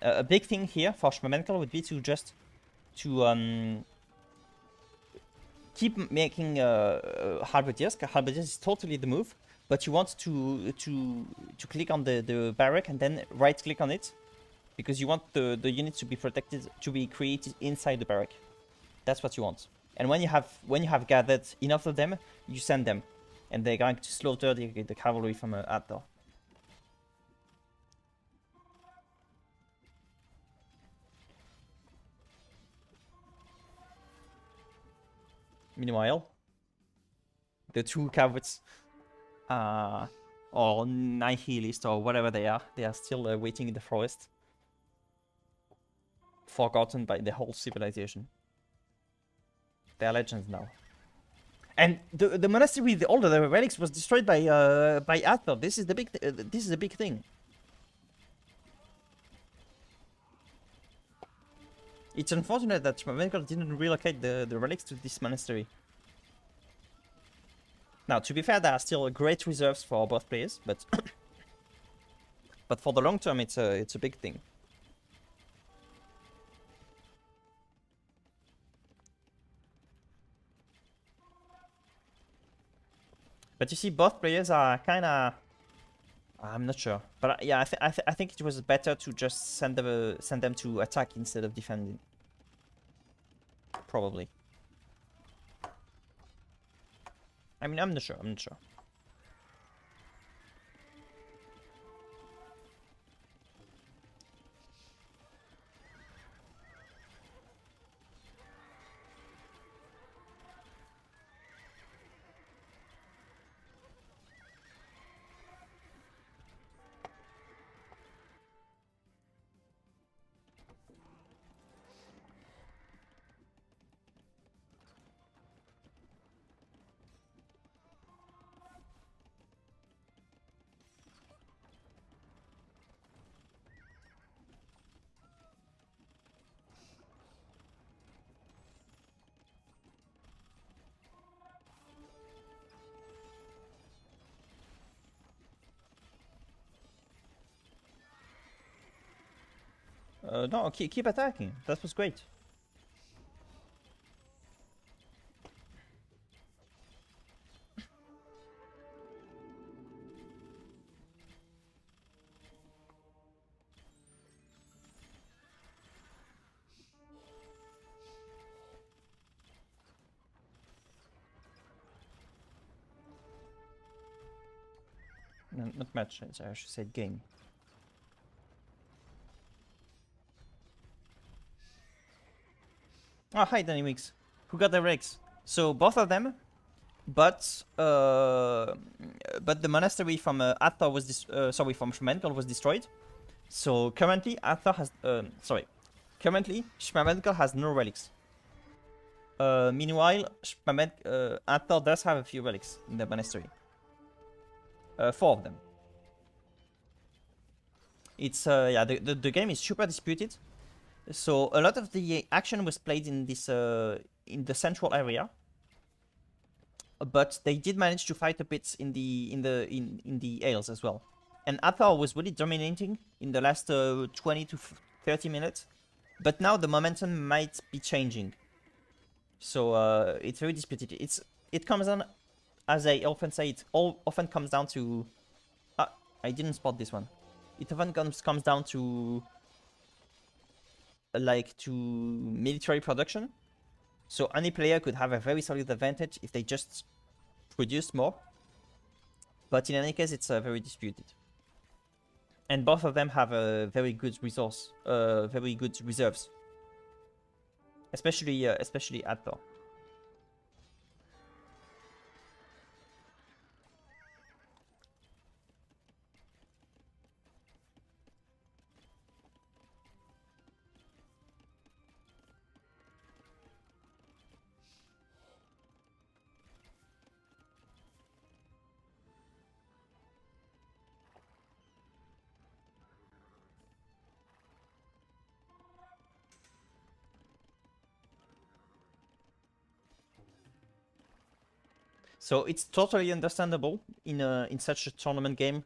A: A big thing here for Schmabenkl would be to just keep making halberdiers. Halberdiers is totally the move, but you want to click on the barrack and then right click on it, because you want the units to be protected, to be created inside the barrack. That's what you want. And when you have gathered enough of them, you send them, and they're going to slaughter the cavalry from Adthor. Meanwhile, the two cowards, or nihilists or whatever they are still waiting in the forest, forgotten by the whole civilization. They are legends now. And the monastery with all the relics was destroyed by Adthor. This is the big this is a big thing. It's unfortunate that Schmabenkl didn't relocate the relics to this monastery. Now, to be fair, there are still great reserves for both players, but but for the long term, it's a big thing. But you see, both players are kind of... I'm not sure, but yeah, I think it was better to just send them to attack instead of defending. Probably. I mean, I'm not sure. I'm not sure. No, keep attacking. That was great. No, not match. I should say game. Oh, hi, Dynamics. Who got the relics? So both of them, but the monastery from Adthor was sorry, from Schmabenkl was destroyed. So currently Adthor has currently Schmabenkl has no relics. Meanwhile, Adthor does have a few relics in the monastery. 4 of them. It's yeah, the game is super disputed. So a lot of the action was played in this in the central area, but they did manage to fight a bit in the aisles as well. And Adthor was really dominating in the last 20 to 30 minutes, but now the momentum might be changing. So it's very disputed. It comes down, as I often say, it often comes down to... I didn't spot this one. It often comes down to military production. So any player could have a very solid advantage if they just produce more. But in any case, it's very disputed. And both of them have a very good resource, very good reserves. Especially Adthor. So it's totally understandable in such a tournament game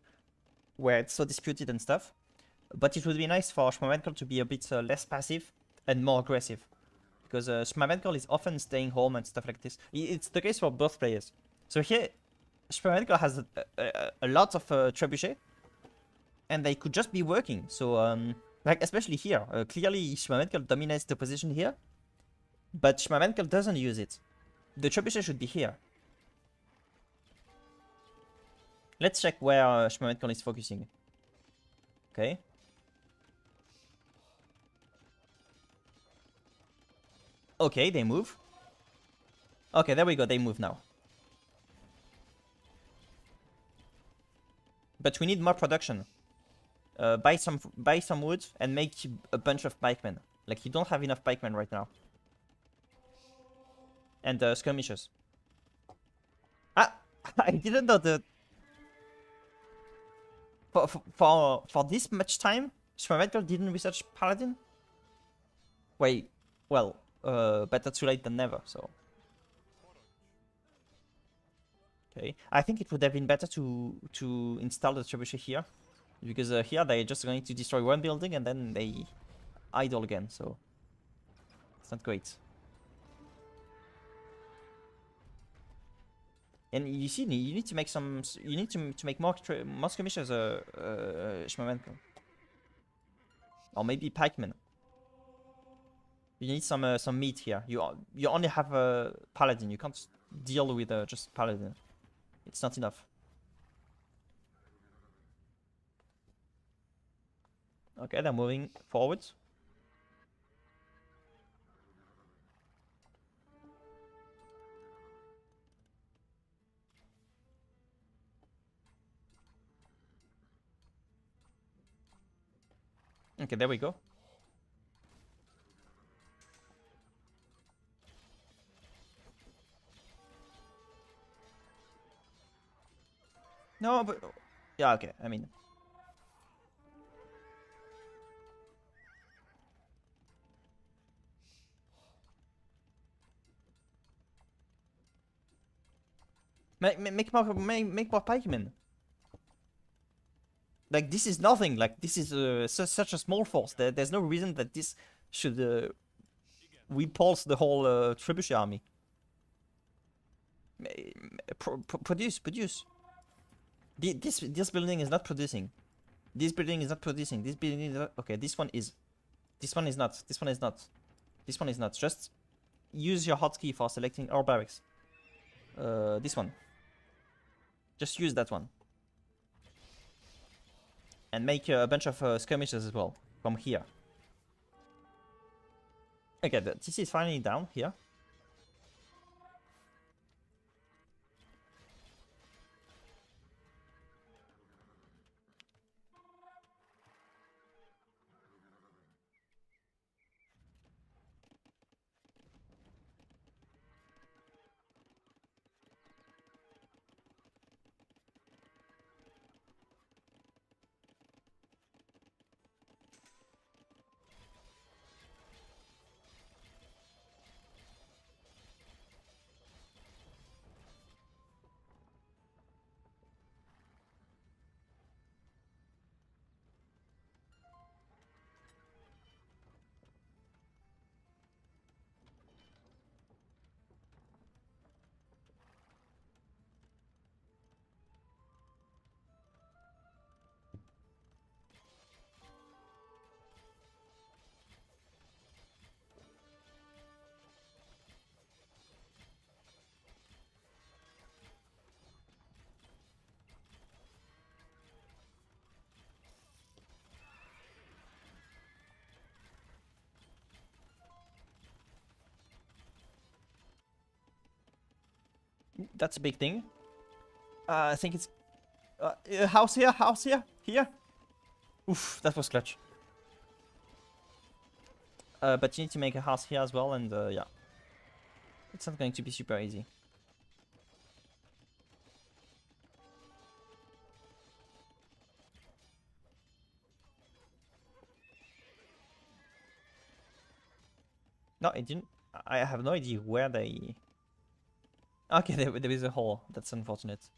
A: where it's so disputed and stuff. But it would be nice for Schmabenkl to be a bit less passive and more aggressive. Because Schmabenkl is often staying home and stuff like this. It's the case for both players. So here, Schmabenkl has a lot of trebuchet. And they could just be working. So, like, especially here. Clearly, Schmabenkl dominates the position here. But Schmabenkl doesn't use it. The trebuchet should be here. Let's check where Schmabenkl is focusing. Okay. Okay, they move. Okay, there we go. They move now. But we need more production. Buy some wood and make a bunch of pikemen. Like, you don't have enough pikemen right now. And skirmishers. Ah, I didn't know that. For this much time, Schmabenkl didn't research Paladin? Wait, Well, better too late than never, so. Okay, I think it would have been better to install the trebuchet here, because here they're just going to destroy one building and then they idle again, so it's not great. And you see, you need to make some. You need to make more skirmishers, Schmabenkl, or maybe pikemen. You need some meat here. You only have a paladin. You can't deal with just paladin. It's not enough. Okay, they're moving forward. Okay, there we go. No, but yeah, okay. I mean, make more pikemen. Like this is nothing. Like this is such a small force. There's no reason that this should repulse the whole trebuchet army. Produce. This building is not producing. This building is not producing. This building is not... Okay, this one is. This one is not. This one is not. This one is not. Just use your hotkey for selecting all barracks. This one. Just use that one. And make a bunch of skirmishes as well from here. Okay, the TC is finally down here. That's a big thing. I think it's house here. Oof, that was clutch. But you need to make a house here as well, and yeah, it's not going to be super easy. No, it didn't. I have no idea where they. Okay, there is a hole. That's unfortunate.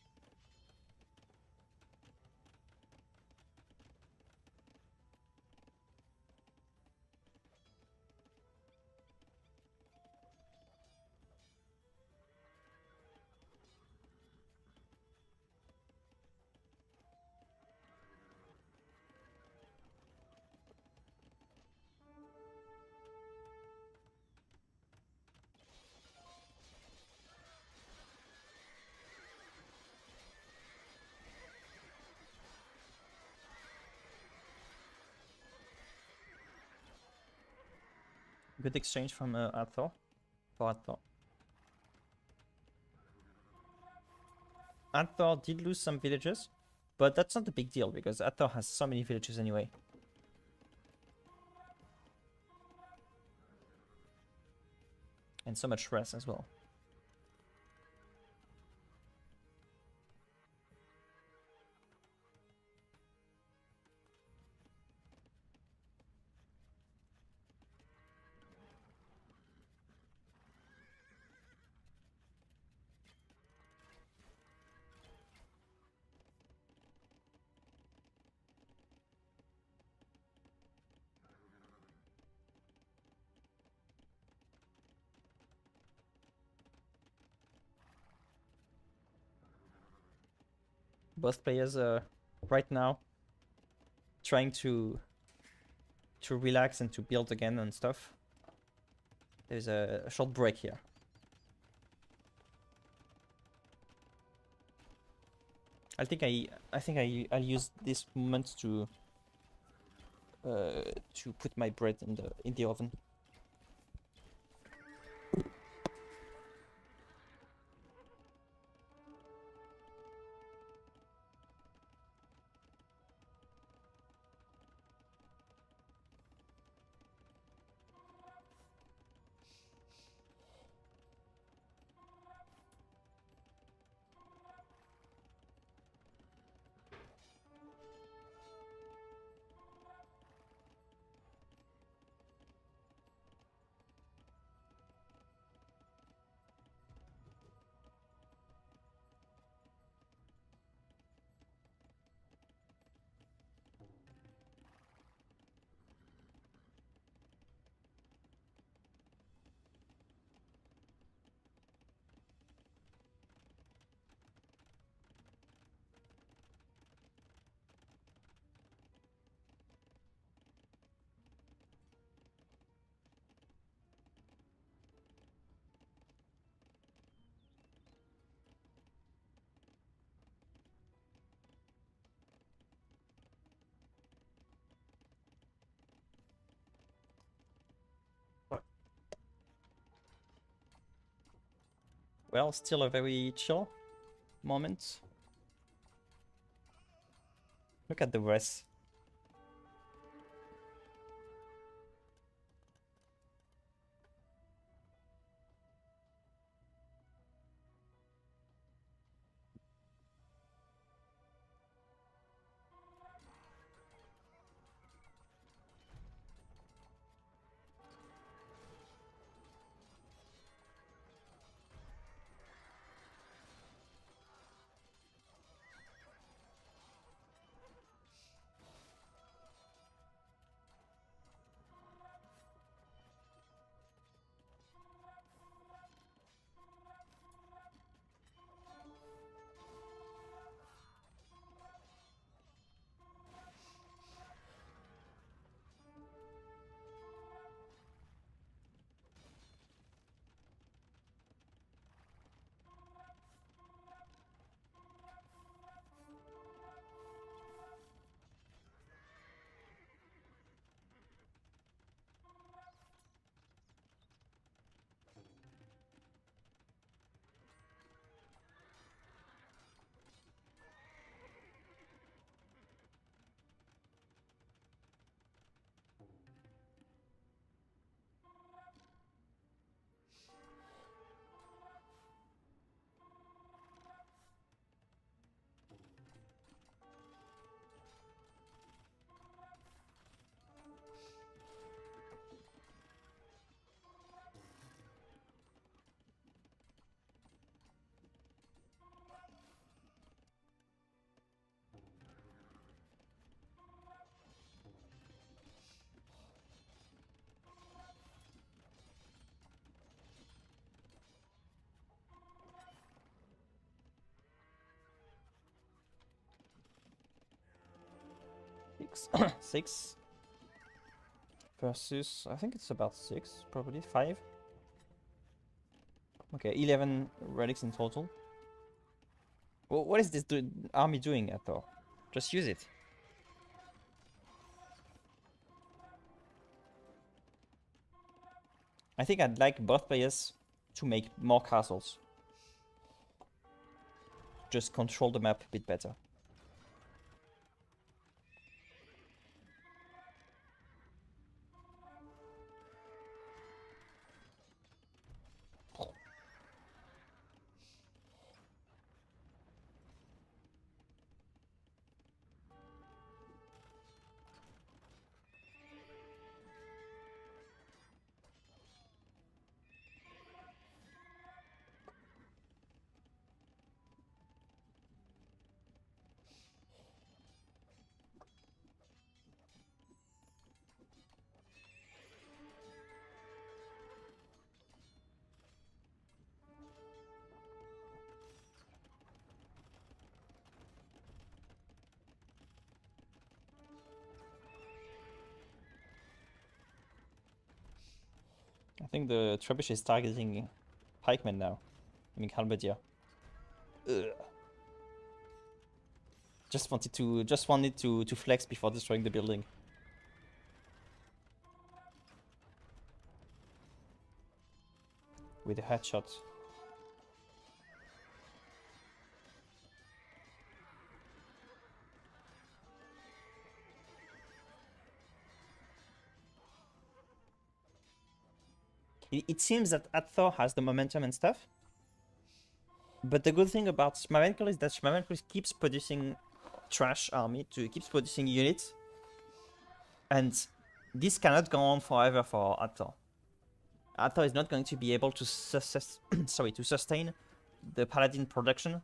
A: Good exchange from Adthor for Adthor. Adthor did lose some villages, but that's not a big deal because Adthor has so many villages anyway. And so much rest as well. Both players are right now trying to relax and to build again and stuff. There's a short break here. I think I'll use this moment to put my bread in the oven. Well, still a very chill moment. Look at the rest. Six versus, I think it's about 6, probably 5. Okay, 11 relics in total. Well, what is this army doing, Adthor? Just use it. I think I'd like both players to make more castles. Just control the map a bit better. I think the trebuchet is targeting pikemen now. I mean halberdier. Ugh. Just wanted to flex before destroying the building. With a headshot. It seems that Adthor has the momentum and stuff. But the good thing about Schmabenkl is that Schmabenkl keeps producing trash army, keeps producing units. And this cannot go on forever for Adthor. Adthor is not going to be able to sustain the paladin production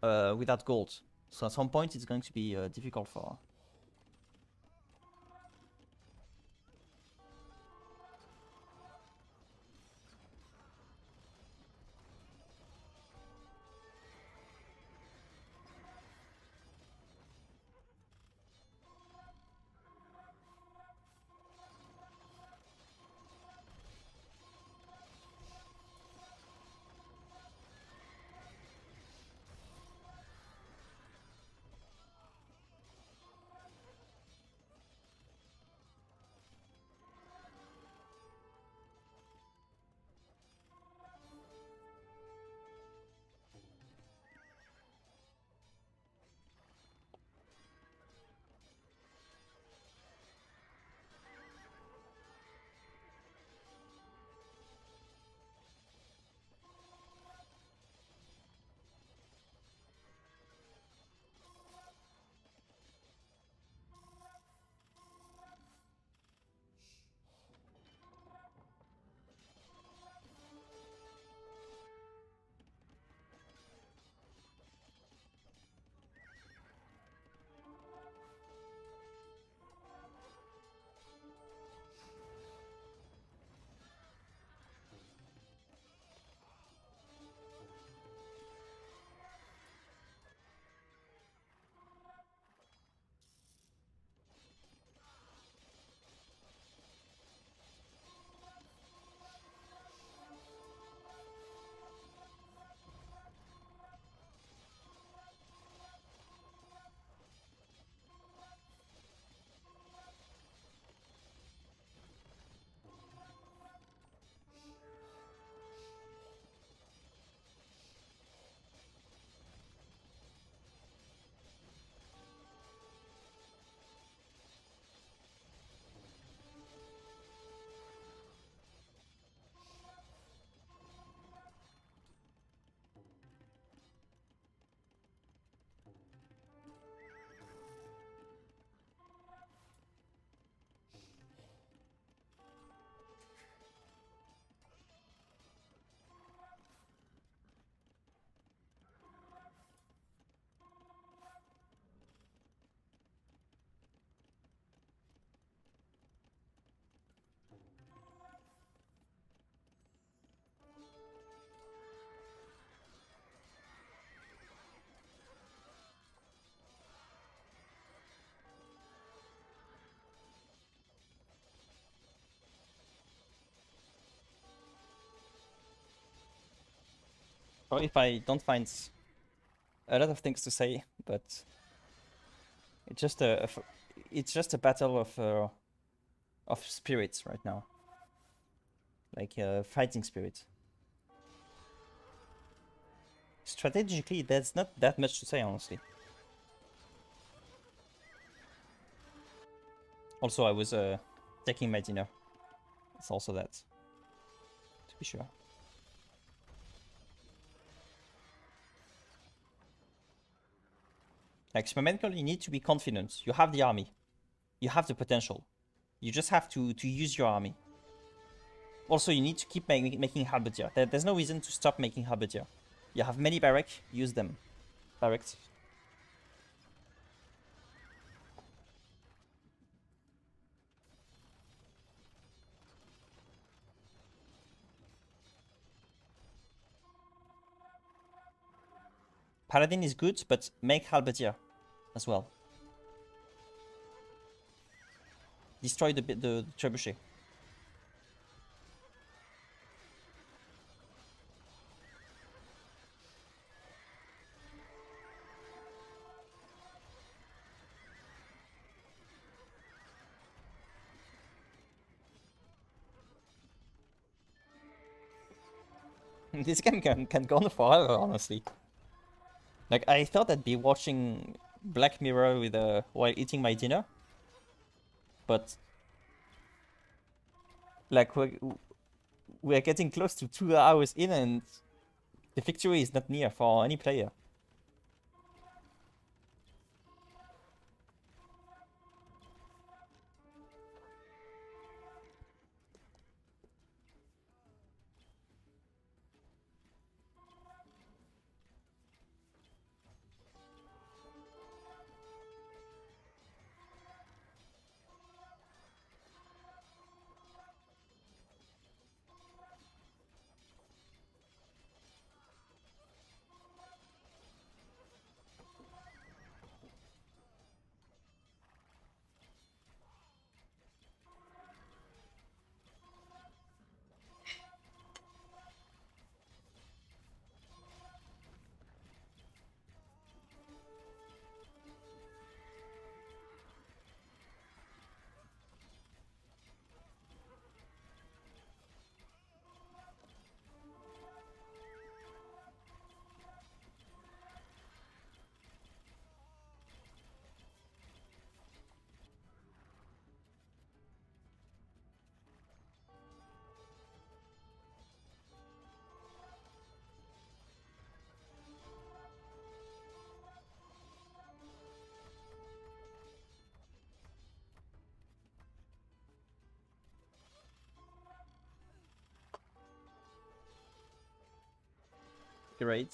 A: without gold. So at some point it's going to be difficult for... Or if I don't find a lot of things to say, but it's just a battle of spirits right now, like fighting spirit. Strategically, there's not that much to say, honestly. Also, I was taking my dinner. It's also that, to be sure. Like Schmabenkl, you need to be confident. You have the army. You have the potential. You just have to use your army. Also, you need to keep making halberdier. There's no reason to stop making halberdier. You have many barracks, use them. Barracks. Paladin is good, but make halberdier as well. Destroy the trebuchet. This game can go on forever, honestly. Like, I thought I'd be watching Black Mirror with while eating my dinner, but like we're getting close to 2 hours in, and the victory is not near for any player. Great.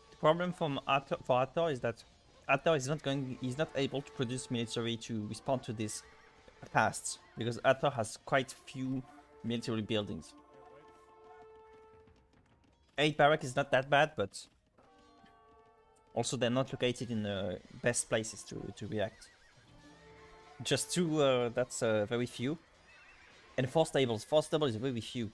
A: The problem for Adthor is that Adthor is not able to produce military to respond to this fast, because Adthor has quite few military buildings. 8 barrack is not that bad, but also they're not located in the best places to react. Just 2, that's very few. And 4 stables. 4 stables is very few.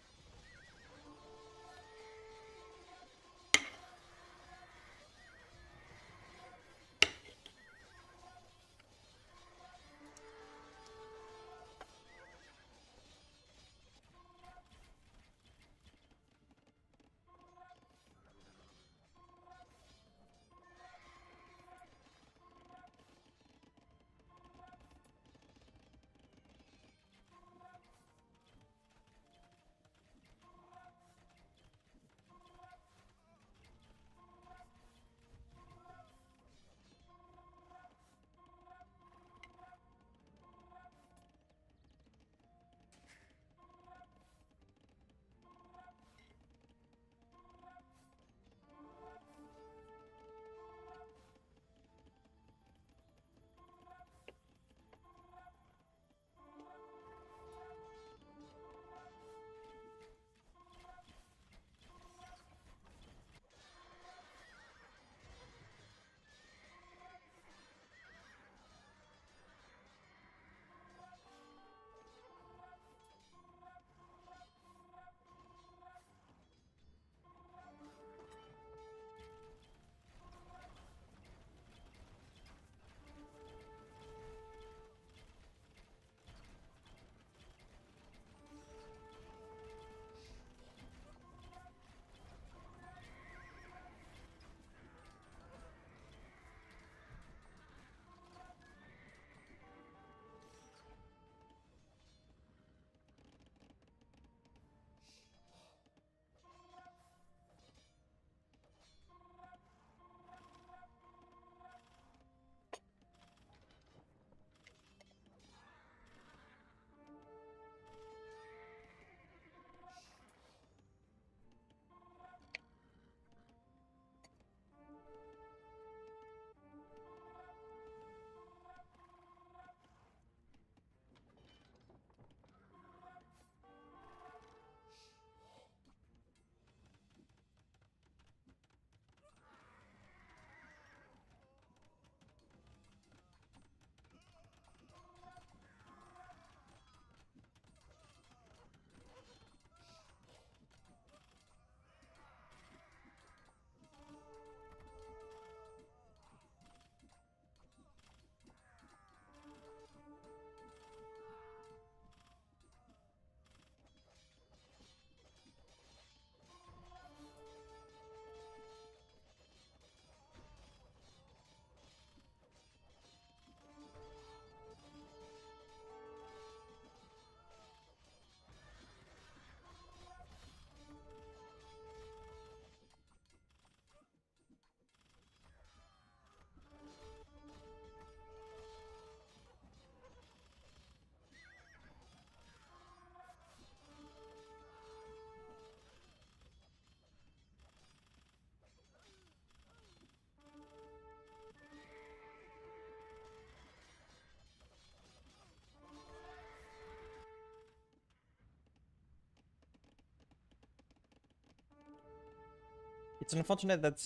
A: It's unfortunate that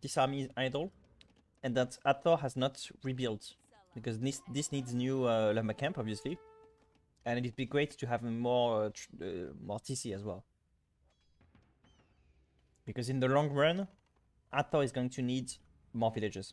A: this army is idle and that Adthor has not rebuilt, because this needs new lumber camp, obviously, and it'd be great to have more TC as well. Because in the long run, Adthor is going to need more villages.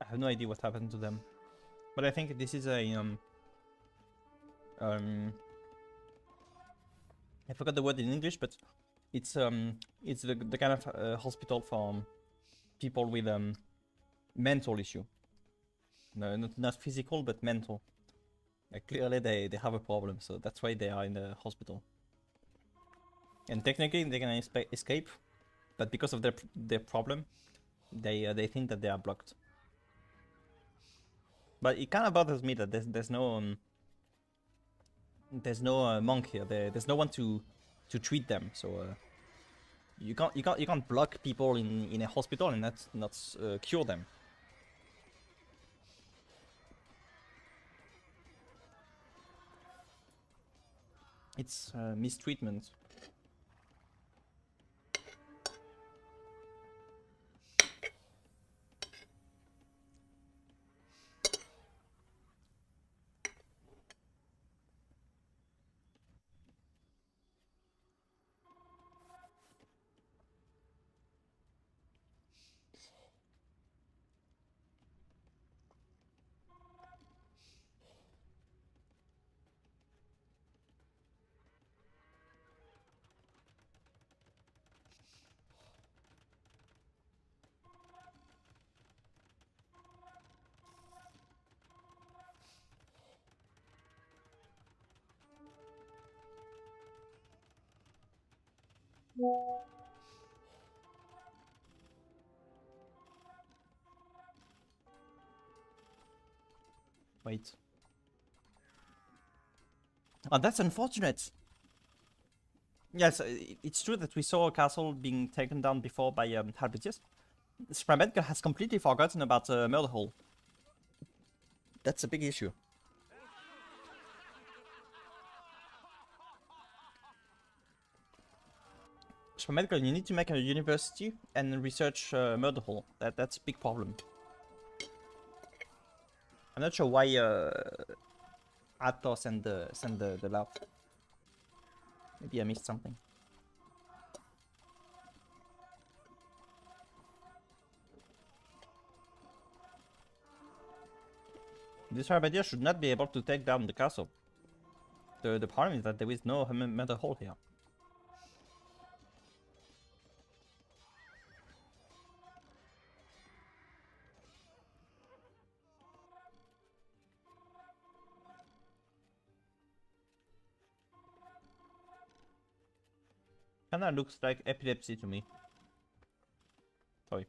A: I have no idea what happened to them, but I think this is a I forgot the word in English, but it's the kind of hospital for people with mental issue. No, not physical, but mental. Clearly they have a problem, so that's why they are in the hospital. And technically they can escape, but because of their problem, they think that they are blocked. But it kind of bothers me that there's no monk here. There's no one to treat them. So you can't block people in a hospital and not cure them. It's mistreatment. Wait. Oh, that's unfortunate. Yes, it's true that we saw a castle being taken down before by Halbutius. Schmabenkl has completely forgotten about Murder Hall. That's a big issue. Schmabenkl, you need to make a university and research Murder Hall. That's a big problem. I'm not sure why Adthor sent the lab. Maybe I missed something. This Harbadia should not be able to take down the castle. The problem is that there is no Murder Hall here. Kinda looks like epilepsy to me. Sorry.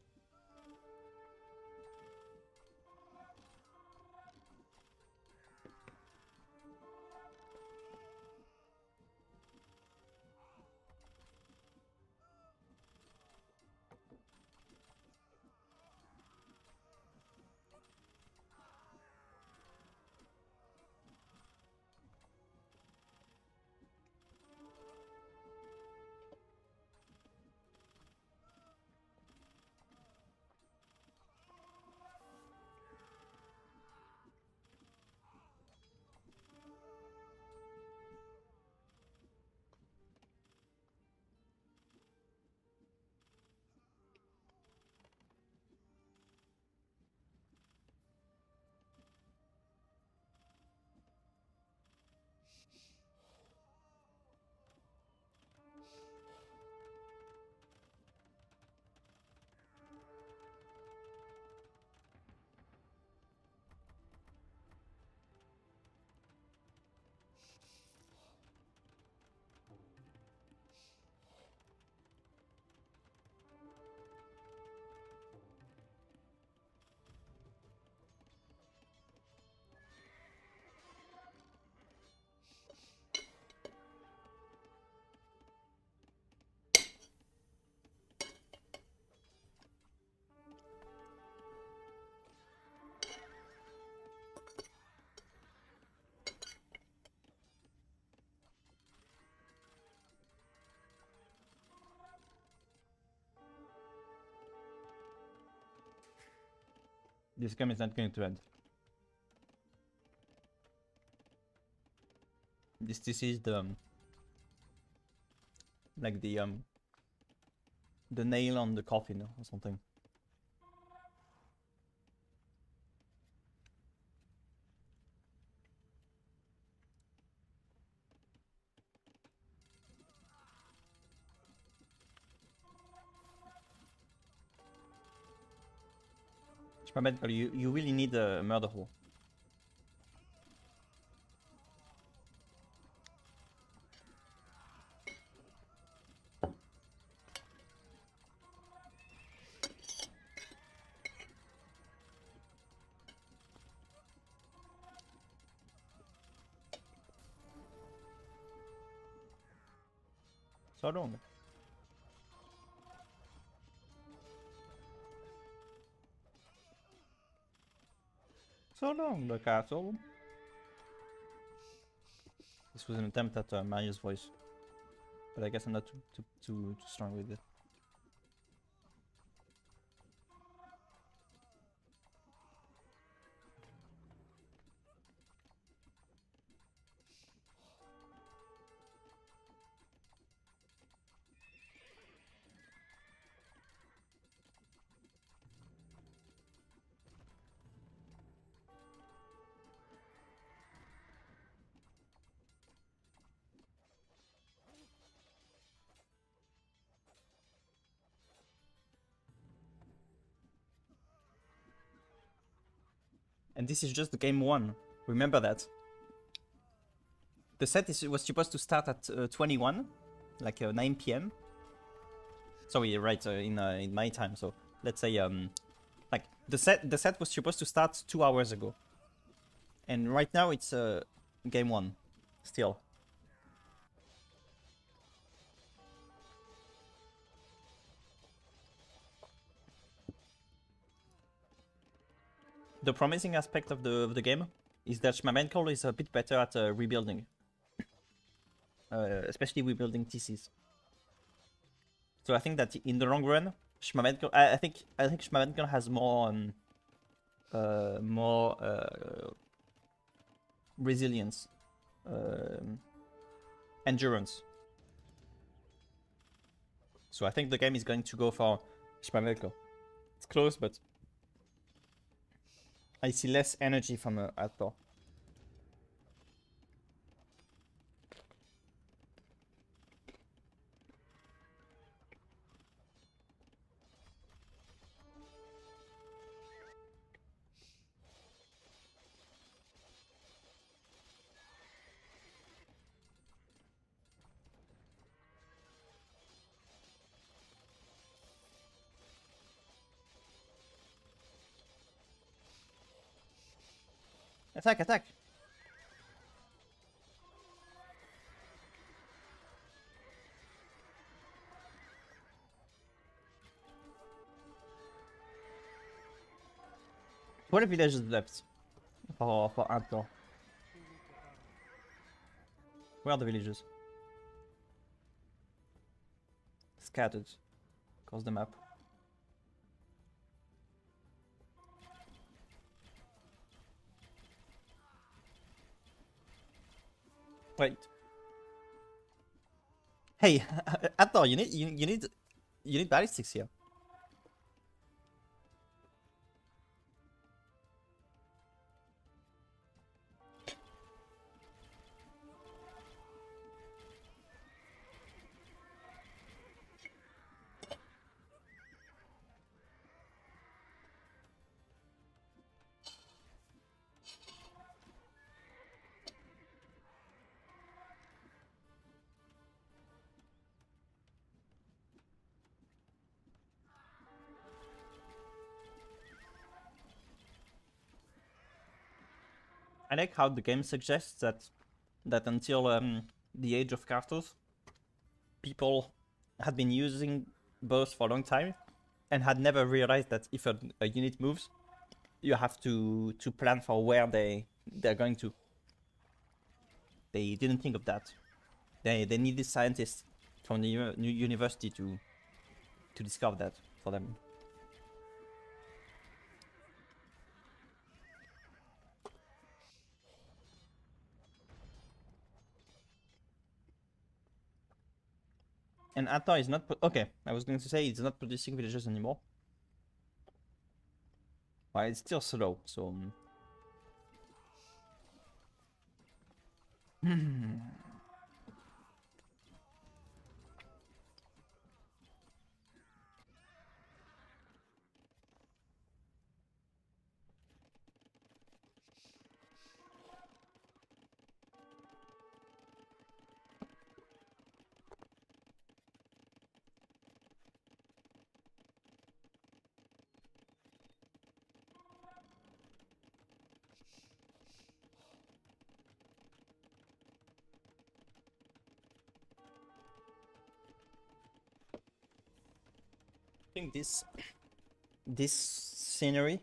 A: This game is not going to end. This is the like the nail on the coffin or something. Schmabenkl, you really need a murder hole. So long. So long, the castle. This was an attempt at Maria's voice, but I guess I'm not too strong with it. And this is just the game 1. Remember that. The set was supposed to start at 21, like 9 p.m. Sorry, right, in my time. So let's say like the set was supposed to start 2 hours ago, and right now it's game 1, still. The promising aspect of the game is that Schmabenkl is a bit better at rebuilding, especially rebuilding TCs. So I think that in the long run, Schmabenkl, I think Schmabenkl has more resilience, endurance. So I think the game is going to go for Schmabenkl. It's close, but I see less energy from Adthor. Attack, attack! What villages left for Adthor? Where are the villages? Scattered across the map. Wait. Hey, Adthor, you need ballistics here. I like how the game suggests that until the age of cartos, people had been using bows for a long time and had never realized that if a unit moves, you have to plan for where they're going to. They didn't think of that. They needed scientists from the university to discover that for them. And Adthor is not... Okay, I was going to say it's not producing villagers anymore. But it's still slow, so... I think this scenery,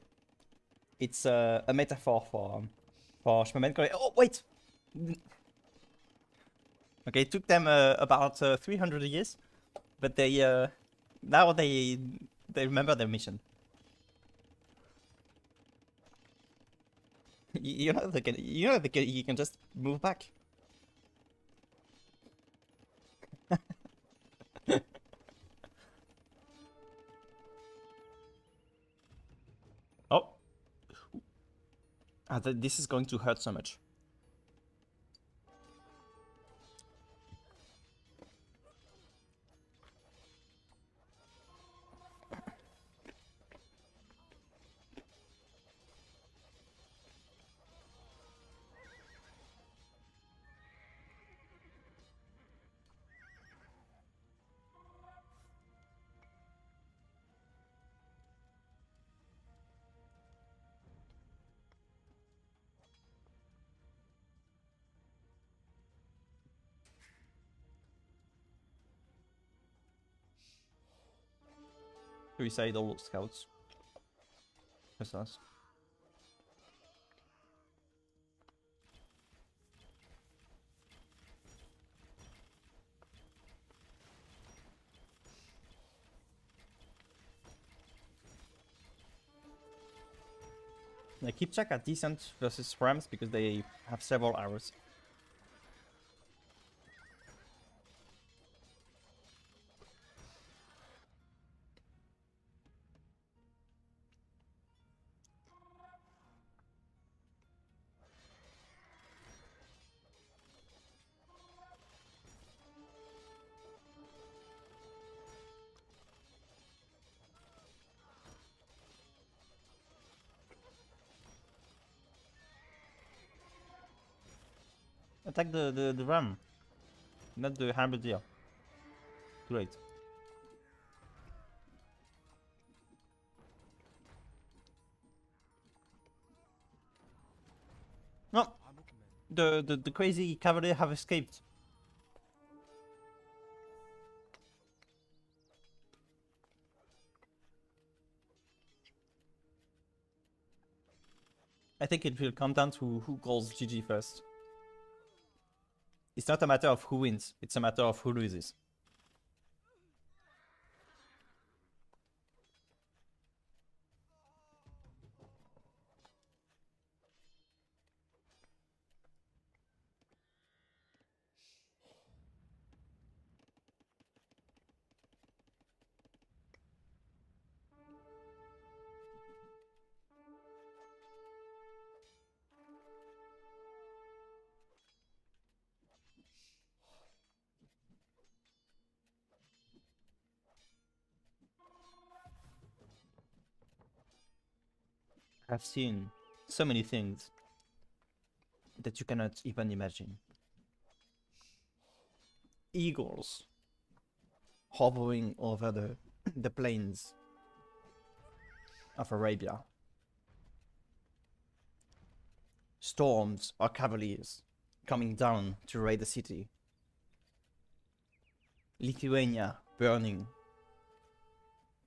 A: it's a metaphor for Schmabenkl. Oh wait, okay, it took them about 300 years, but they now they remember their mission. You know you can just move back. Oh. This is going to hurt so much. Suicidal scouts. That's us. Keep check at decent versus Rams because they have several arrows. Attack the ram, not the halberdier. Too late. No, the crazy cavalier have escaped. I think it will come down to who calls GG first. It's not a matter of who wins, it's a matter of who loses. I've seen so many things that you cannot even imagine. Eagles hovering over the plains of Arabia. Storms or cavaliers coming down to raid the city. Lithuania burning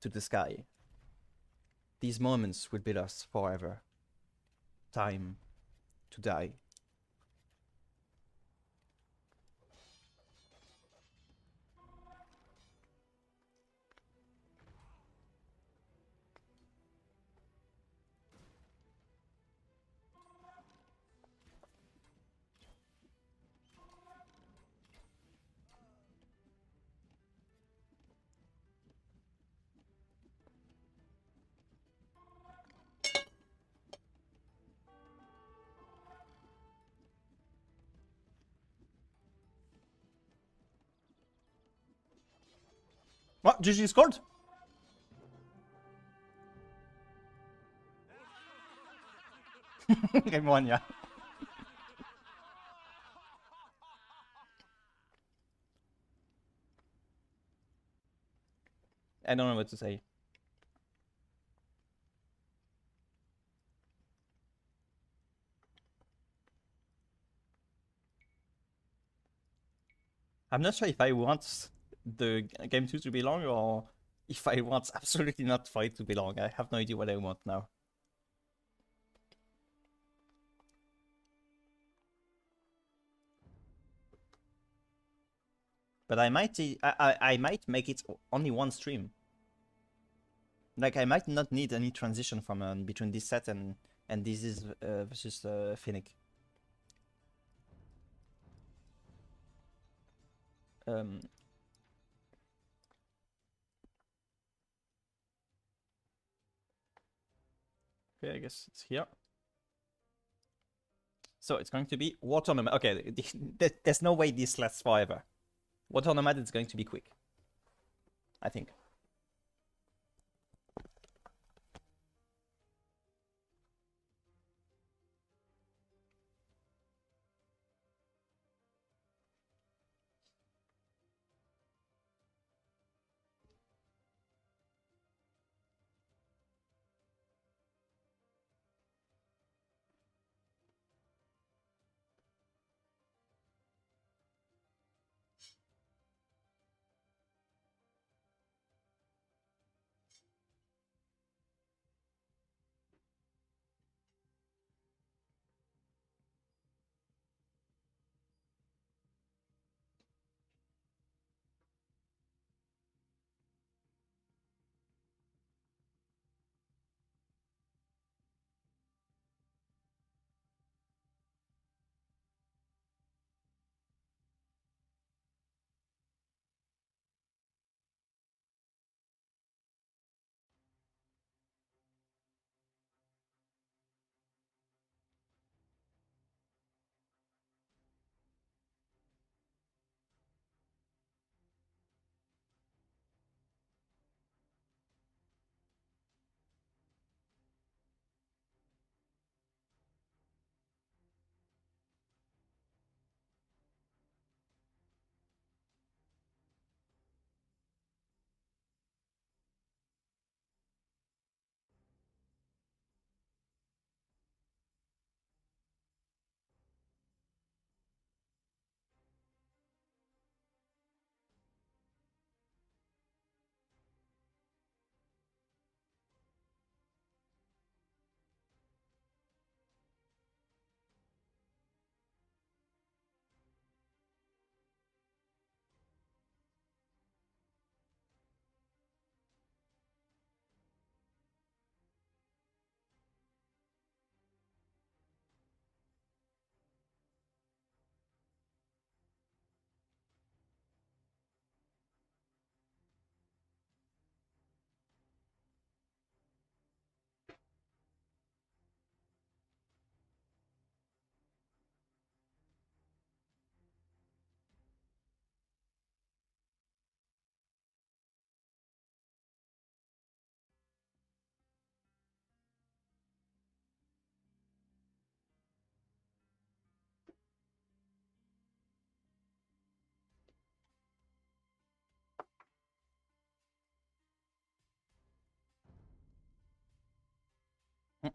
A: to the sky. These moments will be lost forever. Time to die. What? GG scored? Game 1, yeah. I don't know what to say. I'm not sure if I want the game 2 to be long or if I want absolutely not for it to be long. I have no idea what I want now. But I might make it only one stream. Like I might not need any transition from between this set and this is versus Finnik. Okay, I guess it's here. So it's going to be water nomad. Okay, there's no way this lasts forever. Water nomad is going to be quick, I think.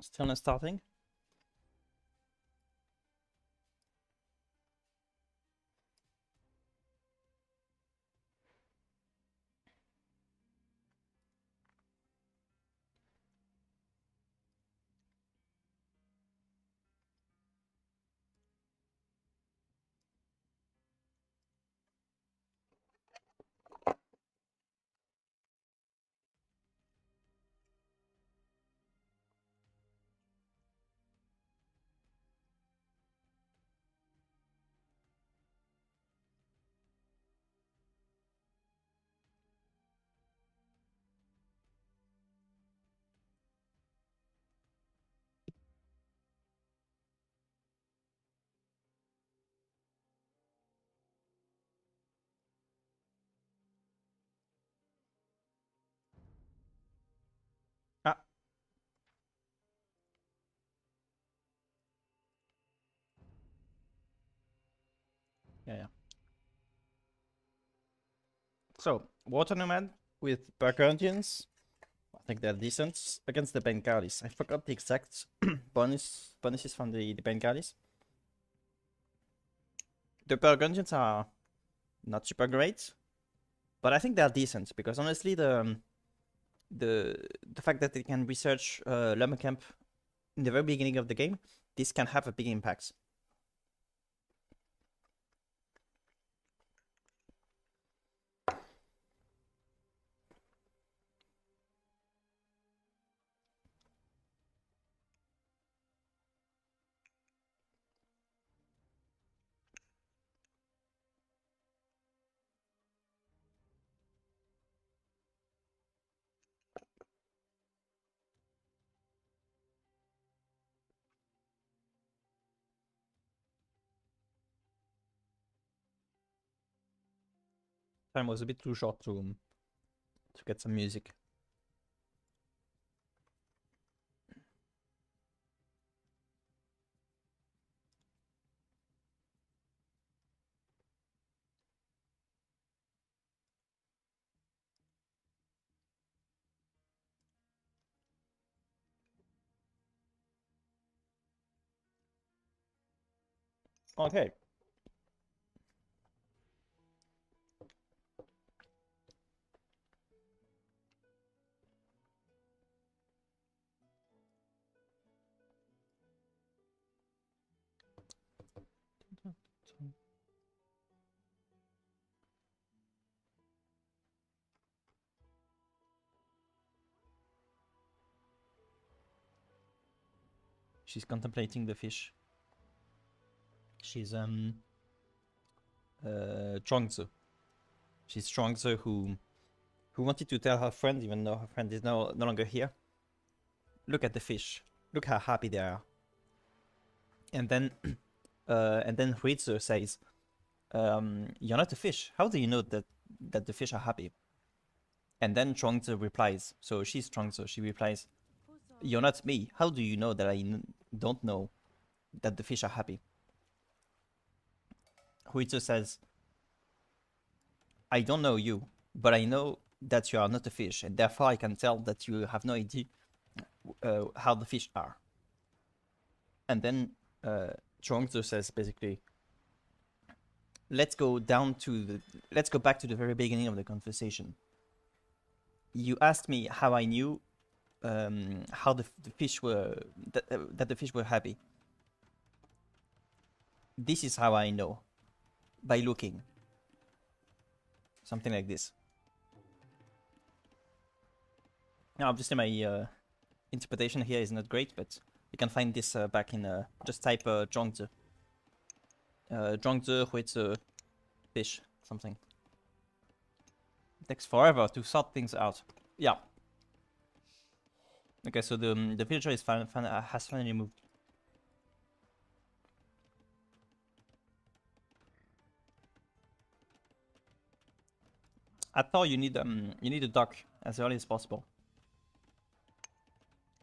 A: Still not starting. Ah, yeah. So, Water Nomad with Burgundians. I think they're decent against the Bengalis. I forgot the exact bonuses from the Bengalis. The Burgundians are not super great, but I think they're decent because honestly, the fact that they can research Lumber Camp in the very beginning of the game, this can have a big impact. Time was a bit too short to get some music. Okay. She's contemplating the fish. She's Zhuangzi. She's Zhuangzi who wanted to tell her friend, even though her friend is no longer here. Look at the fish. Look how happy they are. And then Huizu says, "You're not a fish. How do you know that the fish are happy?" And then Zhuangzi replies. So she's Zhuangzi. She replies, "You're not me. How do you know that I don't know that the fish are happy?" Huizu says, "I don't know you, but I know that you are not a fish, and therefore I can tell that you have no idea how the fish are." And then Zhuangzi says basically, let's go back to the very beginning of the conversation. You asked me how I knew how the fish were that the fish were happy. This is how I know, by looking. Something like this. Now, obviously, my interpretation here is not great, but you can find this back in just type Zhuangzi. Zhuangzi with fish, something. It takes forever to sort things out. Yeah. Okay, so the villager is has finally moved. Adthor, you need a dock as early as possible.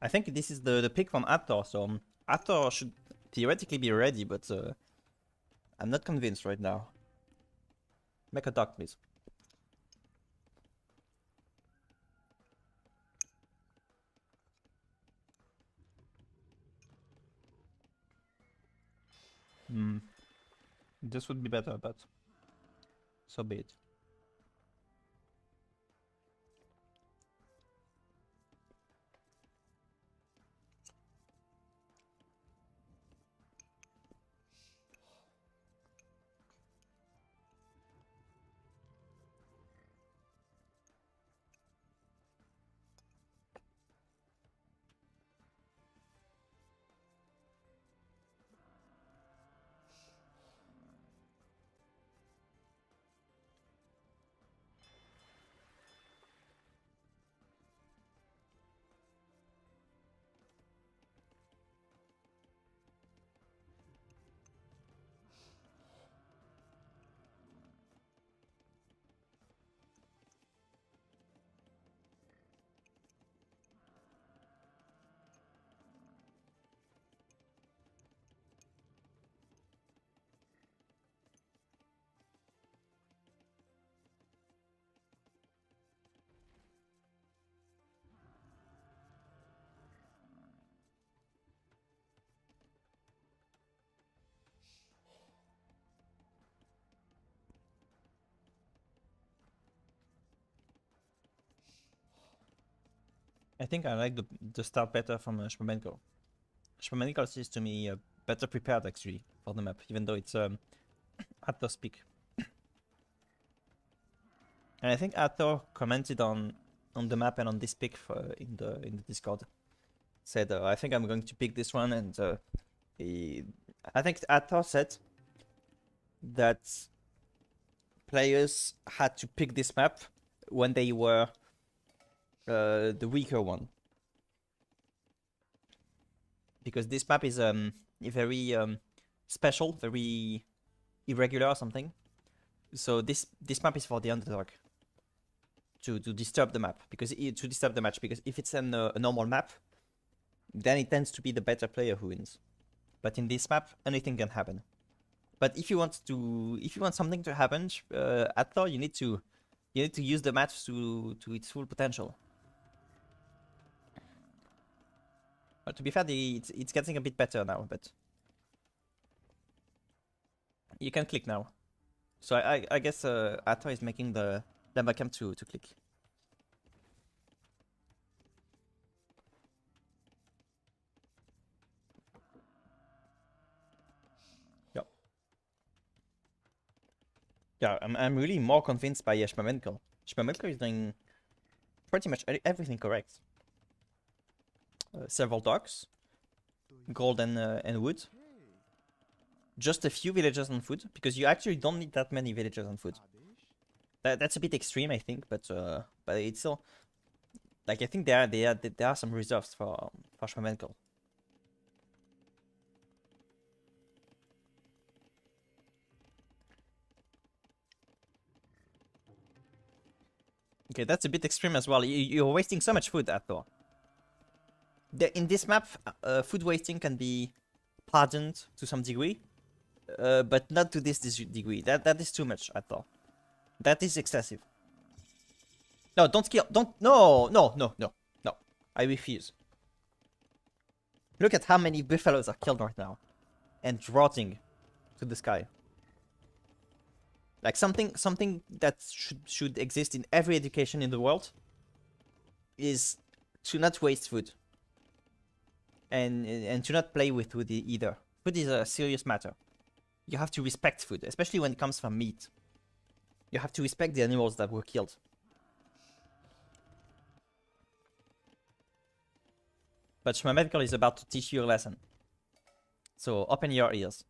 A: I think this is the pick from Adthor, so Adthor should theoretically be ready, but I'm not convinced right now. Make a dock, please. This would be better, but so be it. I think I like the start better from Schmabenkl. Schmabenkl seems to me better prepared actually for the map, even though it's Adthor speak. And I think Adthor commented on the map and on this pick in the Discord. Said I think I'm going to pick this one, and I think Adthor said that players had to pick this map when they were the weaker one, because this map is very special, very irregular or something. So this map is for the underdog to disturb the map, because to disturb the match, because if it's a normal map, then it tends to be the better player who wins. But in this map, anything can happen. But if you want something to happen, Adthor, you need to use the match to its full potential. But to be fair, it's getting a bit better now. But you can click now. So I guess Adthor is making the webcam to click. Yeah, I'm really more convinced by Schmabenkl. Schmabenkl is doing pretty much everything correct. Several docks, gold and wood. Just a few villagers on food, because you actually don't need that many villagers on food. That's a bit extreme, I think, but it's still, like, I think there are some reserves for Schmabenkl. Okay, that's a bit extreme as well. You're wasting so much food, Adthor. In this map, food wasting can be pardoned to some degree, but not to this degree. That is too much, Adthor. That is excessive. No, don't kill. Don't. No. I refuse. Look at how many buffaloes are killed right now, and rotting to the sky. Like something that should exist in every education in the world is to not waste food, and to not play with food either. Food is a serious matter. You have to respect food, especially when it comes from meat. You have to respect the animals that were killed. But Schmabenkl is about to teach you a lesson. So open your ears.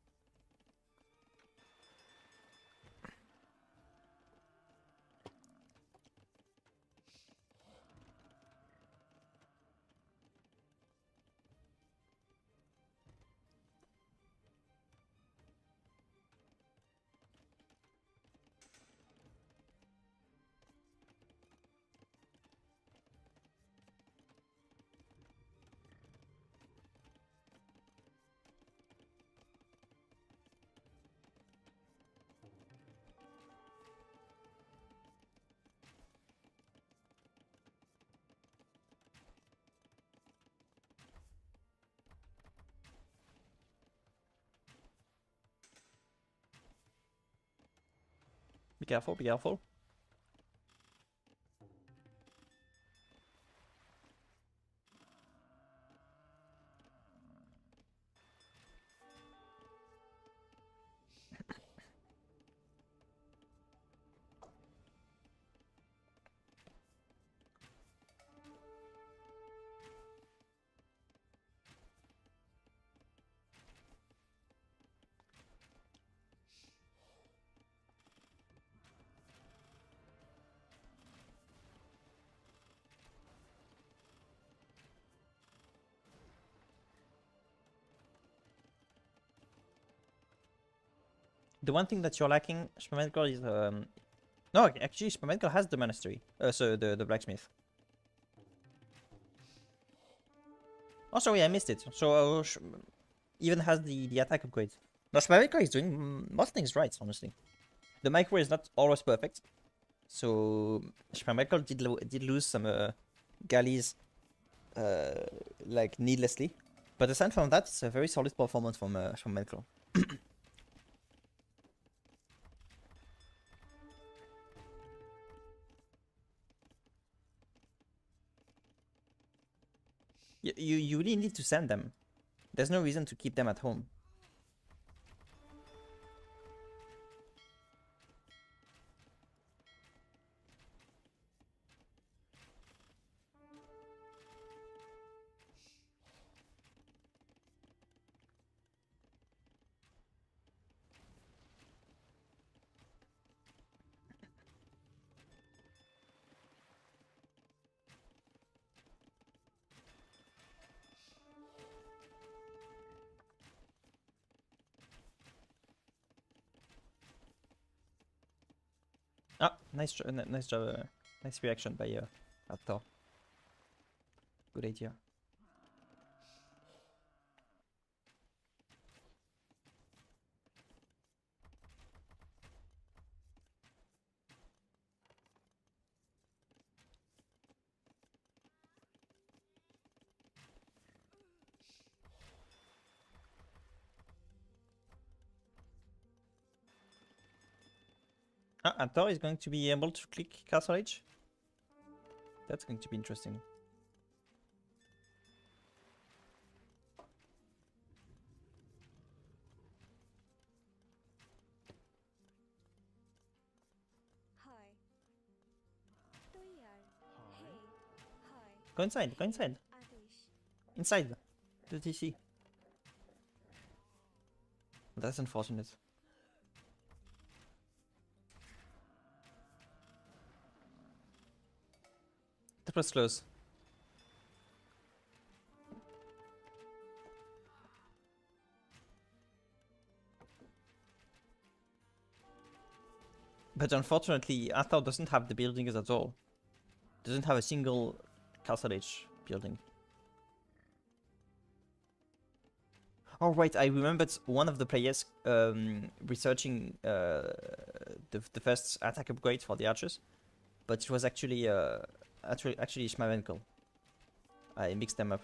A: Be careful, be careful. The one thing that you're lacking, Schmabenkl, is no, actually Schmabenkl has the monastery. So the blacksmith. Oh, sorry, I missed it. So even has the attack upgrade. No, Schmabenkl is doing most things right, honestly. The micro is not always perfect, so Schmabenkl did lose some galleys, like needlessly. But aside from that, it's a very solid performance from Schmabenkl. You really need to send them. There's no reason to keep them at home. Ah, nice job, nice reaction by Adthor. Good idea. Ah, Adthor is going to be able to click Castle Age. That's going to be interesting. Go inside, go inside. Inside the TC. That's unfortunate. That was close. But unfortunately, Adthor doesn't have the buildings at all. Doesn't have a single Castle Age building. Oh right, I remembered one of the players researching the first attack upgrade for the archers, but it was actually actually Schmabenkl. I mixed them up.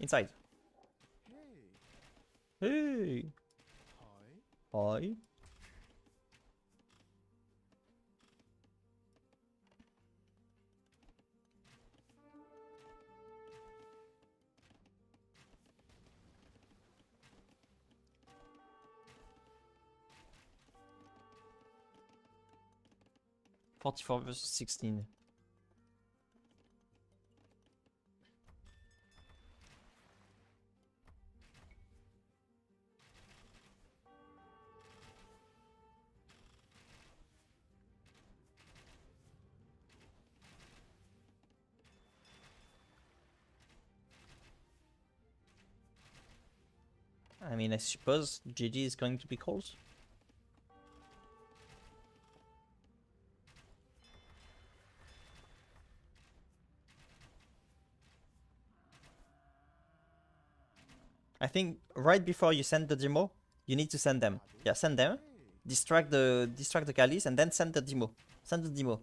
A: Inside. Hey. Hi. 44 versus 16. I mean, I suppose GG is going to be called. I think right before you send the demo, you need to send them. Yeah, send them. Distract the galleys and then send the demo. Send the demo.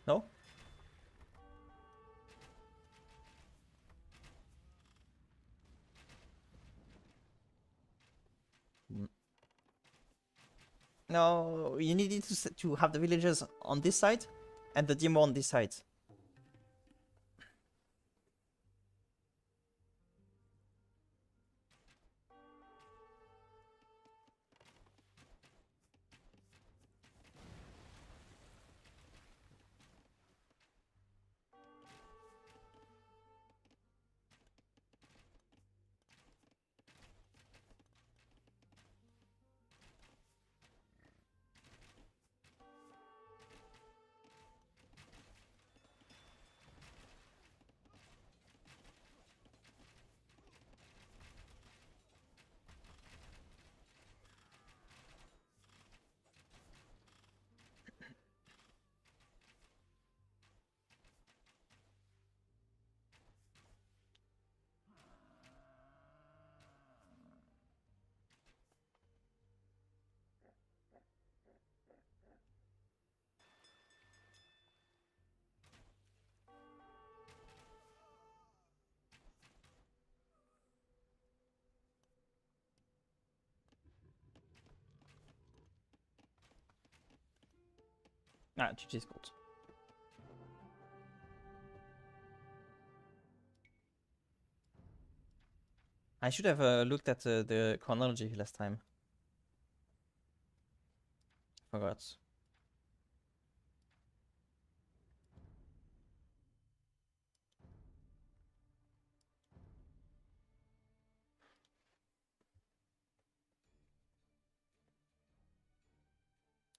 A: No? No, you needed to have the villagers on this side and the demo on this side. Ah, GG's gold. I should have looked at the chronology last time. Forgot.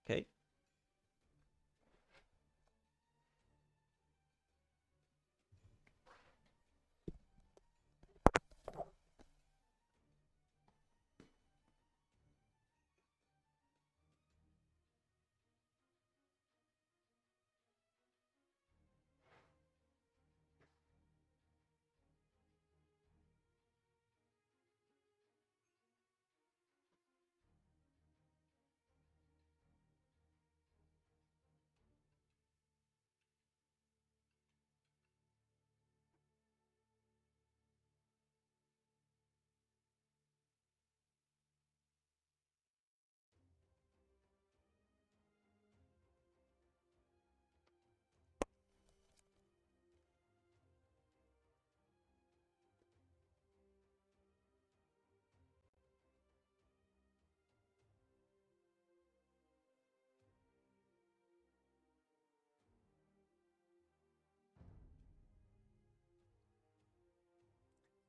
A: Okay.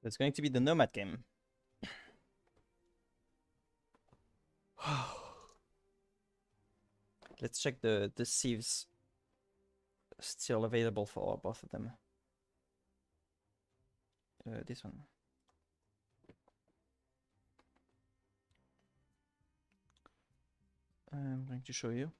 A: It's going to be the Nomad game. Let's check the sieves still available for both of them. This one. I'm going to show you.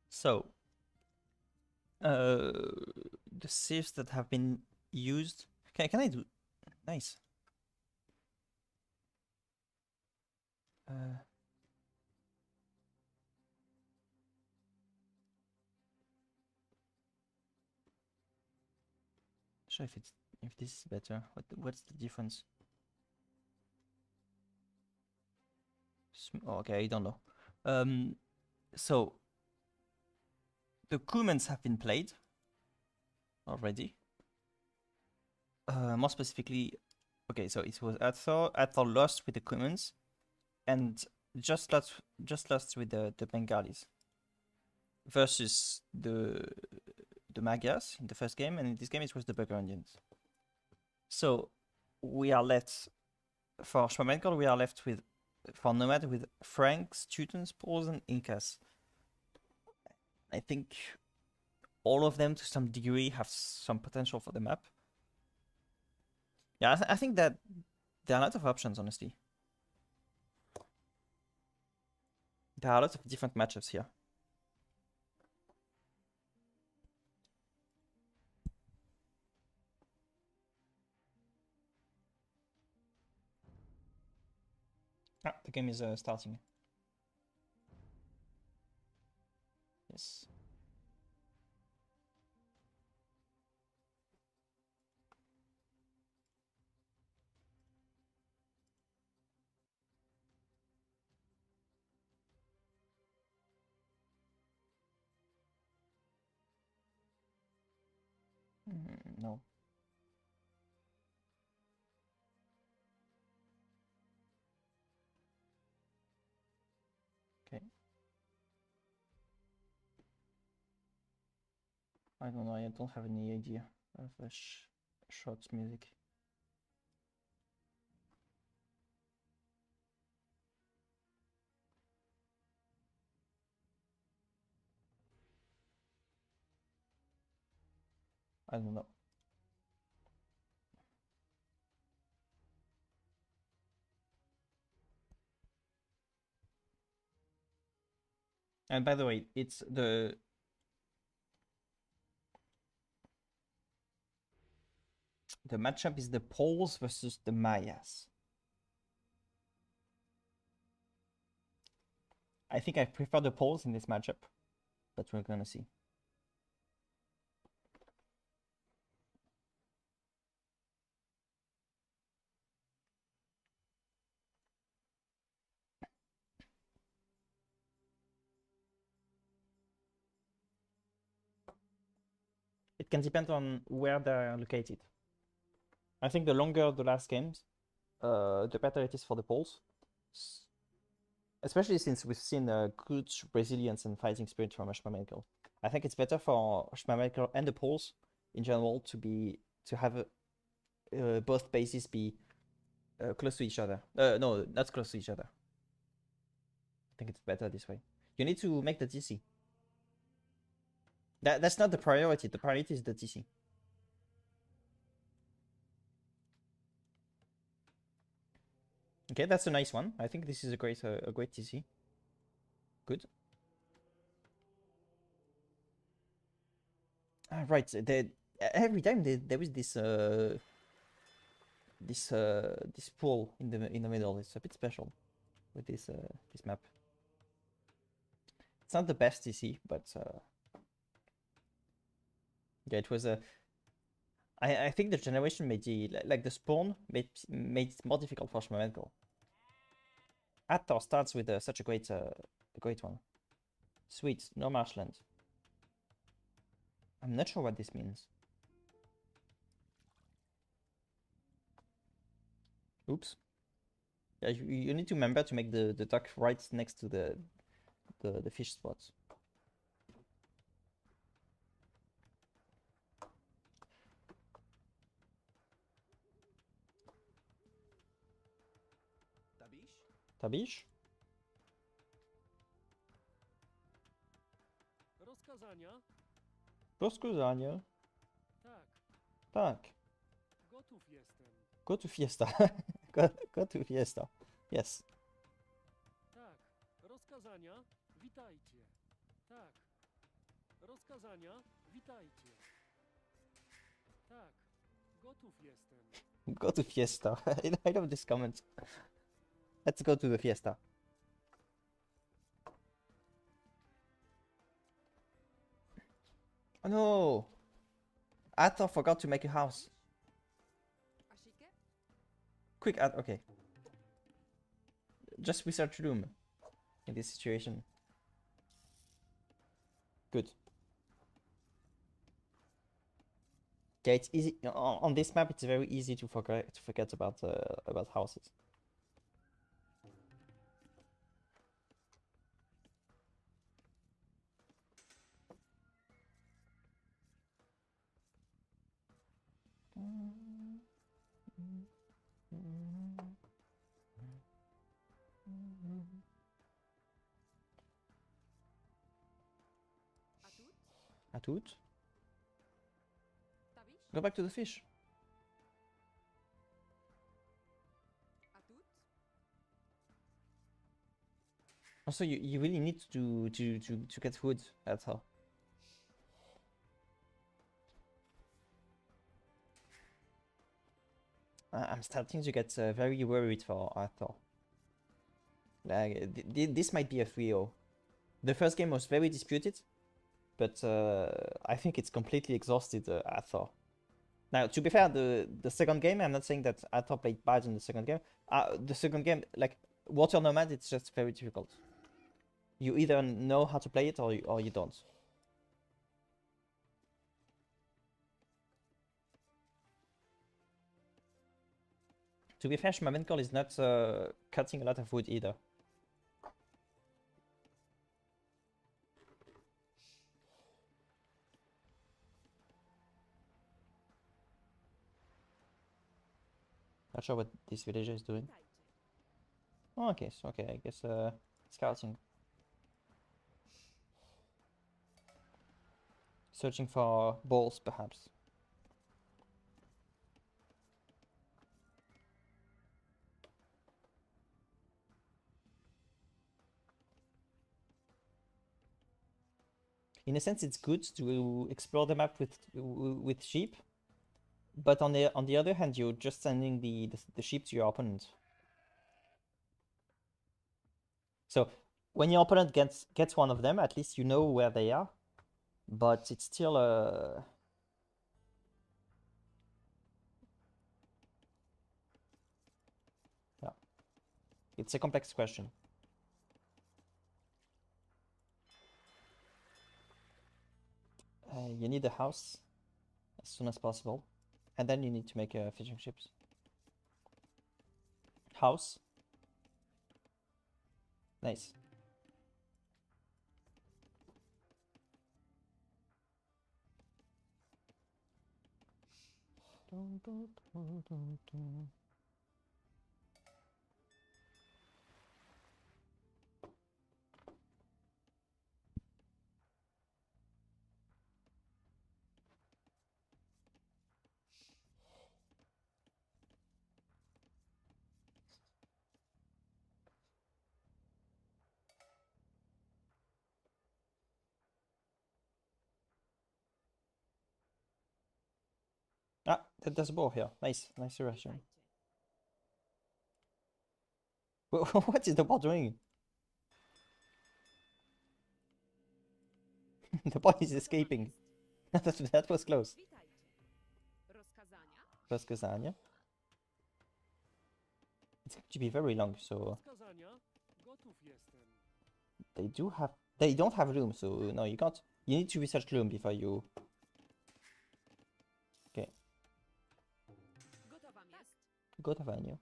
A: So, the sieves that have been used. Can I do? Nice. Sure if this is better. What's the difference? Okay, I don't know. So the Cumans have been played already. More specifically, okay, so it was Adthor. Adthor lost with the Cumans, and just lost with the Bengalis versus the Magyars in the first game, and in this game it was the Burgundians. So we are left for Schmabenkl. We are left with for Nomad with Franks, Teutons, Poles, and Incas. I think all of them to some degree have some potential for the map. Yeah, I think that there are a lot of options, honestly. There are a lot of different matchups here. Ah, the game is starting. Yes. No. Okay. I don't know. I don't have any idea of short music. I don't know. And by the way, it's the matchup is the Poles versus the Mayas. I think I prefer the Poles in this matchup, but we're gonna see. It can depend on where they're located. I think the longer the last games, the better it is for the Poles. Especially since we've seen good resilience and fighting spirit from Schmabenkl. I think it's better for Schmabenkl and the Poles in general to have both bases be close to each other. No, not close to each other. I think it's better this way. You need to make the TC. That's not the priority. The priority is the TC. Okay, that's a nice one. I think this is a great TC. Good. Right. Every time there is this this pool in the middle. It's a bit special with this map. It's not the best TC, but yeah, it was a. I think the generation made the spawn made it more difficult for Schmabenkl. Adthor starts with such a great one. Sweet, no marshland. I'm not sure what this means. Oops. Yeah, you need to remember to make the duck right next to the fish spots. Tabisz?
B: Rozkazania?
A: Rozkazania.
B: Tak,
A: Tak.
B: gotów jestem.
A: Go to fiesta. Go to fiesta. Yes.
B: Tak, rozkazania, witajcie. Tak, rozkazania, witajcie. Tak, gotów jestem.
A: Go to fiesta. I love this comment. Let's go to the fiesta. Oh no! Adthor forgot to make a house. Quick, okay. Just research room in this situation. Good. Yeah, it's easy on this map. It's very easy to forget about houses. Atut? Go back to the fish. Also, you really need to get wood. That's how. I'm starting to get very worried for Adthor. Like, this might be a 3-0. The first game was very disputed, but I think it's completely exhausted Adthor. Now, to be fair, the second game, I'm not saying that Adthor played bad in the second game. The second game, like Water Nomad, it's just very difficult. You either know how to play it or you don't. To be fair, Schmabenkl is not cutting a lot of wood either. Not sure what this villager is doing. Oh, okay, so okay, I guess scouting. Searching for balls, perhaps. In a sense, it's good to explore the map with sheep, but on the other hand, you're just sending the sheep to your opponent. So when your opponent gets one of them, at least you know where they are, but it's still yeah, it's a complex question. You need a house as soon as possible, and then you need to make fishing ships. House. Nice. Ah, there's a boar here. Nice, nice direction. What is the boar doing? The boar is escaping. That was close. Rozkazania. It's going to be very long, so
B: Rozkazania. Gotów jestem.
A: they don't have loom, so no, you can't. You need to research loom before you. Okay. Gotowanie.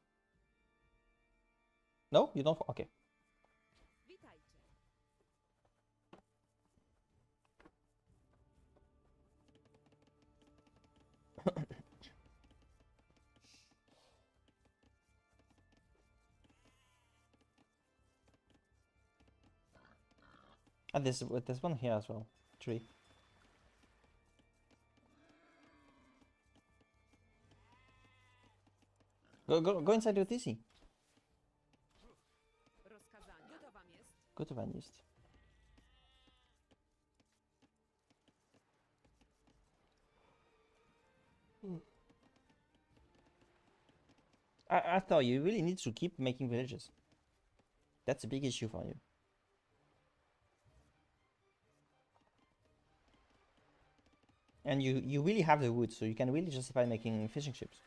A: No, you don't. Okay. And there's one here as well. Tree. Go inside with Dizzy. Gotowanie jest. I thought you really need to keep making villages. That's a big issue for you. And you really have the wood, so you can really justify making fishing ships.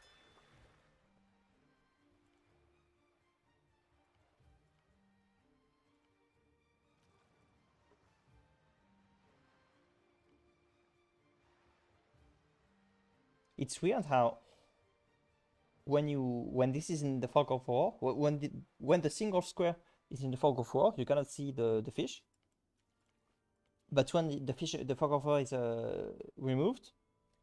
A: It's weird how when this is in the fog of war, when the single square is in the fog of war, you cannot see the fish. But when the fog of war is removed,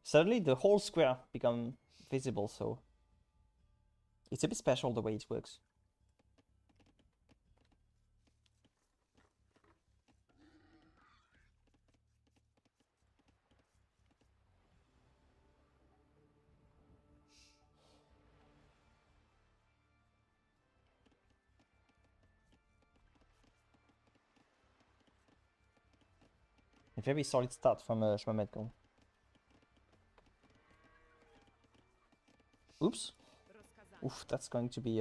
A: suddenly the whole square become visible. So it's a bit special the way it works. A very solid start from Schmabenkl. Oops. Oof, that's going to be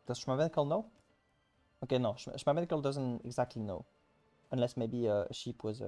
A: Does Schmabenkl know? Okay, no, Schmabenkl doesn't exactly know. Unless maybe a sheep was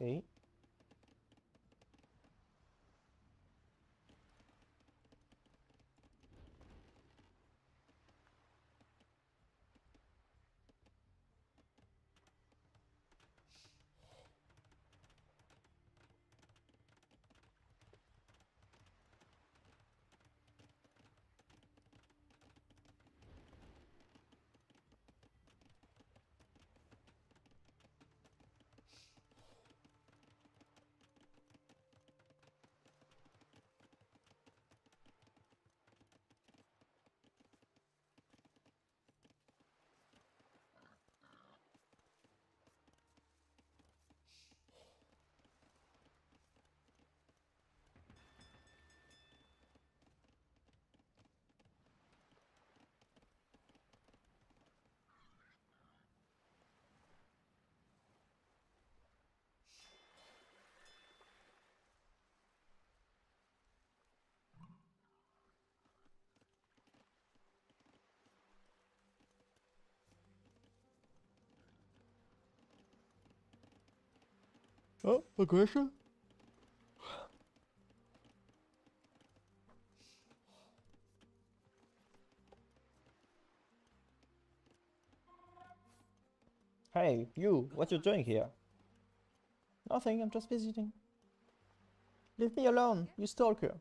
A: Okay. Oh, aggression? Hey, you, what you doing here? Nothing, I'm just visiting. Leave me alone, you stalker.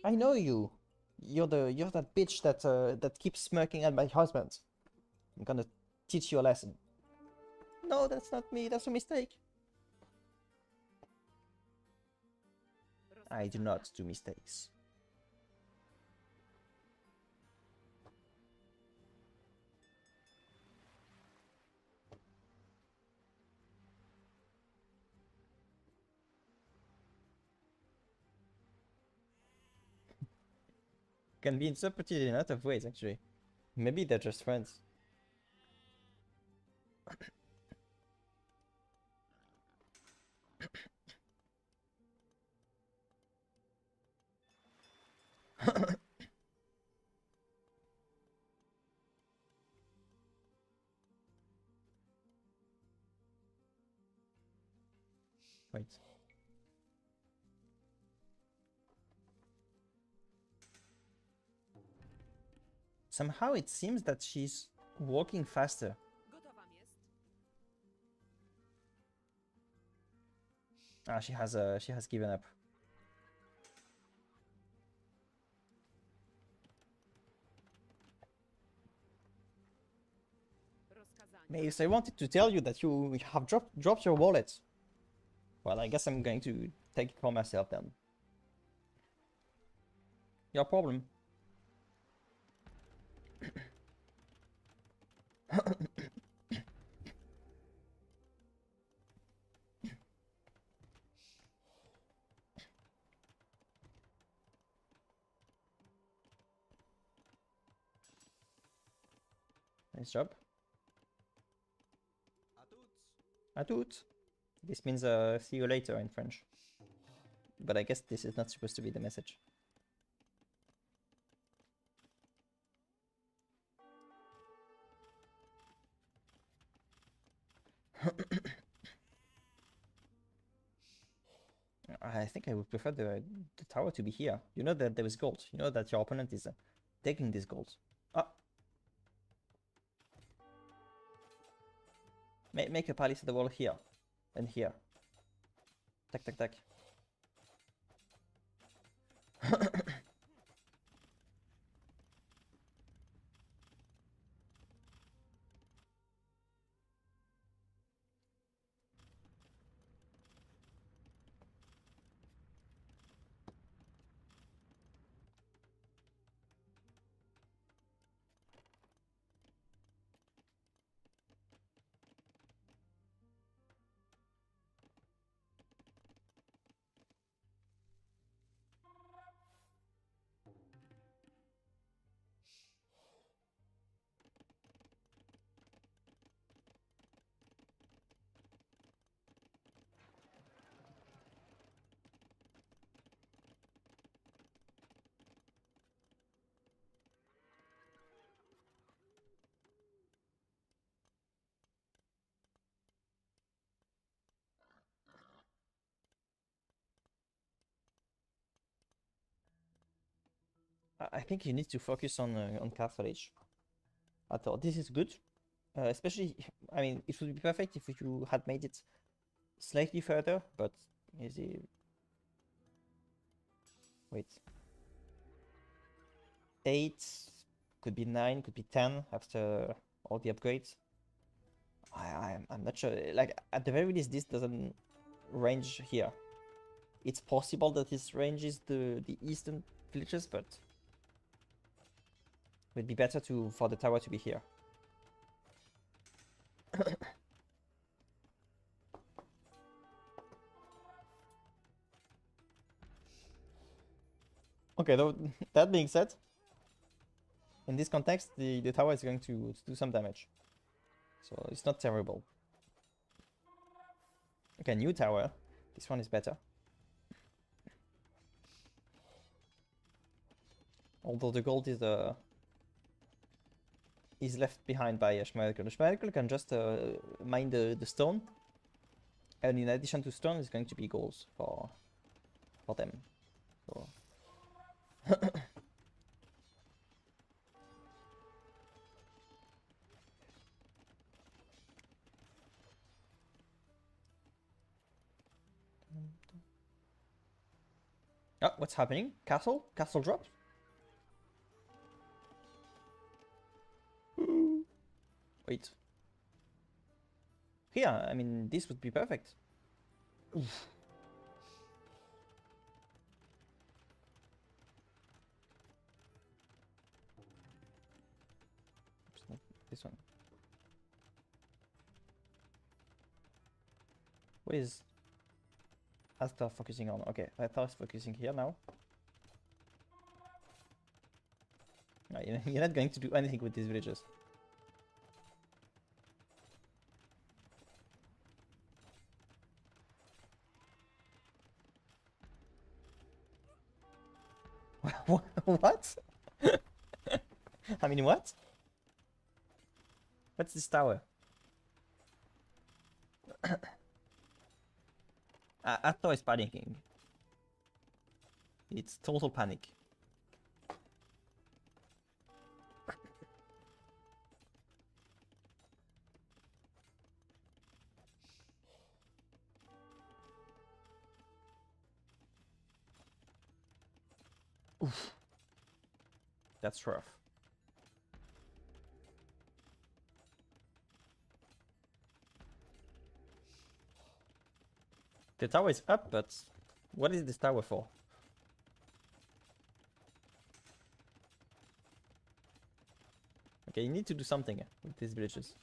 A: I know you. You're that bitch that keeps smirking at my husband. I'm gonna teach you a lesson. No, that's not me, that's a mistake. I do not do mistakes. Can be interpreted in a lot of ways, actually. Maybe they're just friends. Wait. Somehow it seems that she's walking faster. Ah, she has given up. Mace, I wanted to tell you that you have dropped your wallet. Well, I guess I'm going to take it for myself then. Your problem. Nice job. À toutes. This means see you later in French. But I guess this is not supposed to be the message. I think I would prefer the tower to be here. You know that there is gold. You know that your opponent is taking this gold. Ah. Make a palace at the wall here. And here. Tac, tac, tac. I think you need to focus on castle age. I thought this is good, especially. I mean, it would be perfect if you had made it slightly further, but is it? Wait, 8 could be 9, could be 10 after all the upgrades. I'm not sure. Like at the very least, this doesn't range here. It's possible that this ranges the eastern villages, but it would be better for the tower to be here. Okay, though that being said, in this context, the tower is going to do some damage. So it's not terrible. Okay, new tower. This one is better. Although the gold is left behind by Schmabenkl. Schmabenkl can just mine the stone, and in addition to stone, it's going to be gold for them. So. Oh, what's happening? Castle? Castle dropped? Wait. Here, I mean, this would be perfect. Oof. Oops, not this one. What is Adthor focusing on? Okay, Adthor is focusing here now. No, you're not going to do anything with these villages. What? I mean, what? What's this tower? Adthor is panicking. It's total panic. Oof. That's rough. The tower is up, but what is this tower for? Okay, you need to do something with these villages.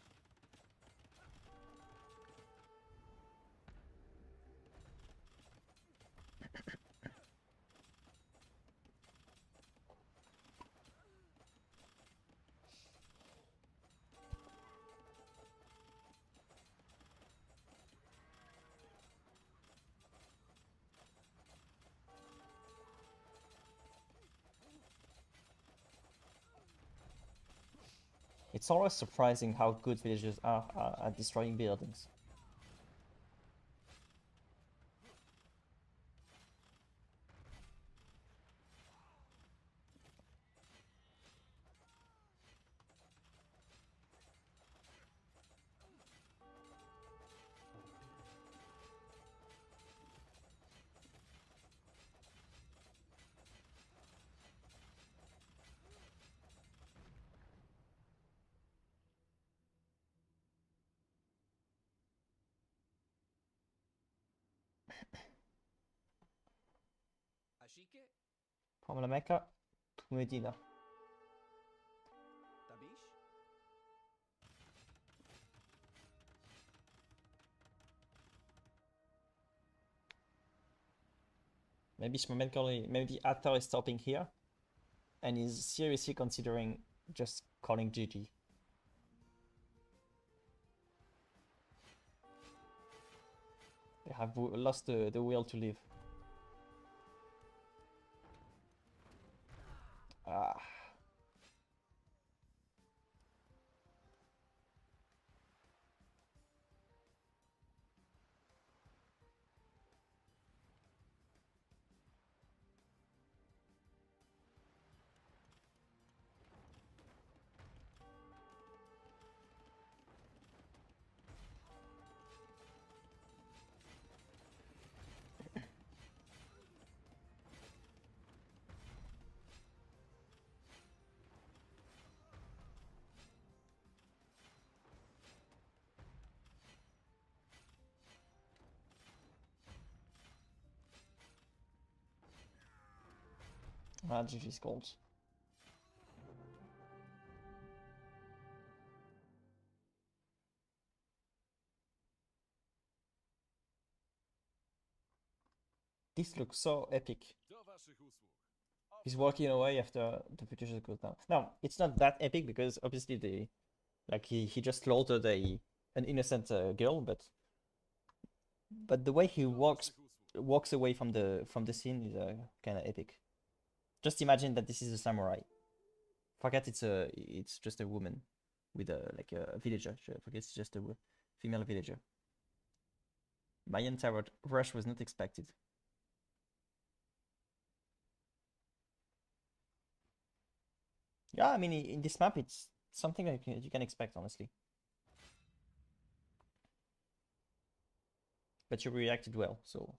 A: It's always surprising how good villagers are at destroying buildings.
B: Así que,
A: From La Mecca to Medina.
B: Tabish?
A: Maybe Schmabenkl, maybe Adthor is stopping here and is seriously considering just calling GG. They have lost the will to live. Ah. Ah, GG's called. This looks so epic.
B: Do waszych usług.
A: He's walking away after the Future goes down. No, it's not that epic because obviously he just slaughtered an innocent girl, but the way he
B: Do
A: walks
B: waszych usług.
A: walks away from the scene is kind of epic. Just imagine that this is a samurai. Forget it's just a woman with a villager. Forget it's just a female villager. My entire rush was not expected. Yeah, I mean, in this map, it's something that you can expect, honestly. But you reacted well, so.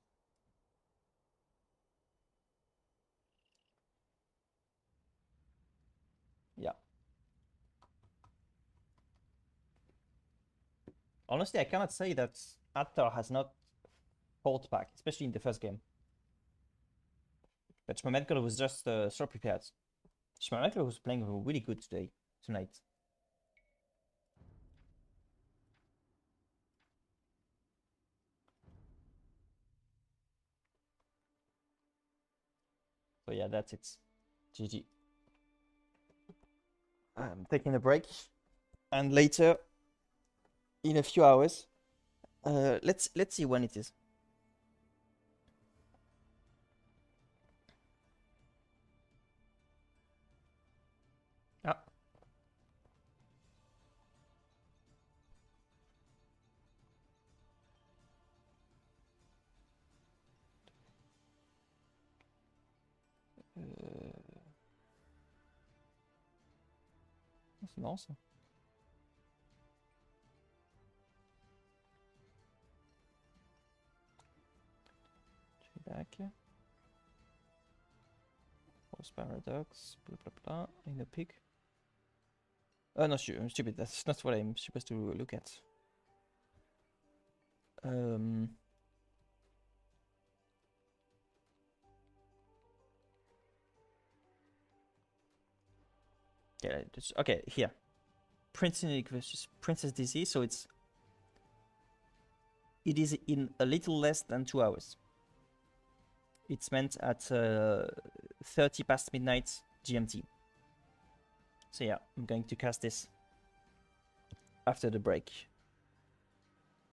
A: Yeah. Honestly, I cannot say that Adthor has not fought back, especially in the first game. But Schmabenkl was just so prepared. Schmabenkl was playing really good tonight. So yeah, that's it. GG. I'm taking a break, and later, in a few hours, let's see when it is. Ah. C'est marrant ça. Back. Force paradox. Blah blah blah. In a pig. Oh no, I'm stupid. That's not what I'm supposed to look at. Yeah, okay, here. Prince Finnik versus Princess DC, so it is in a little less than 2 hours. It's meant at 30 past midnight GMT. So yeah, I'm going to cast this after the break.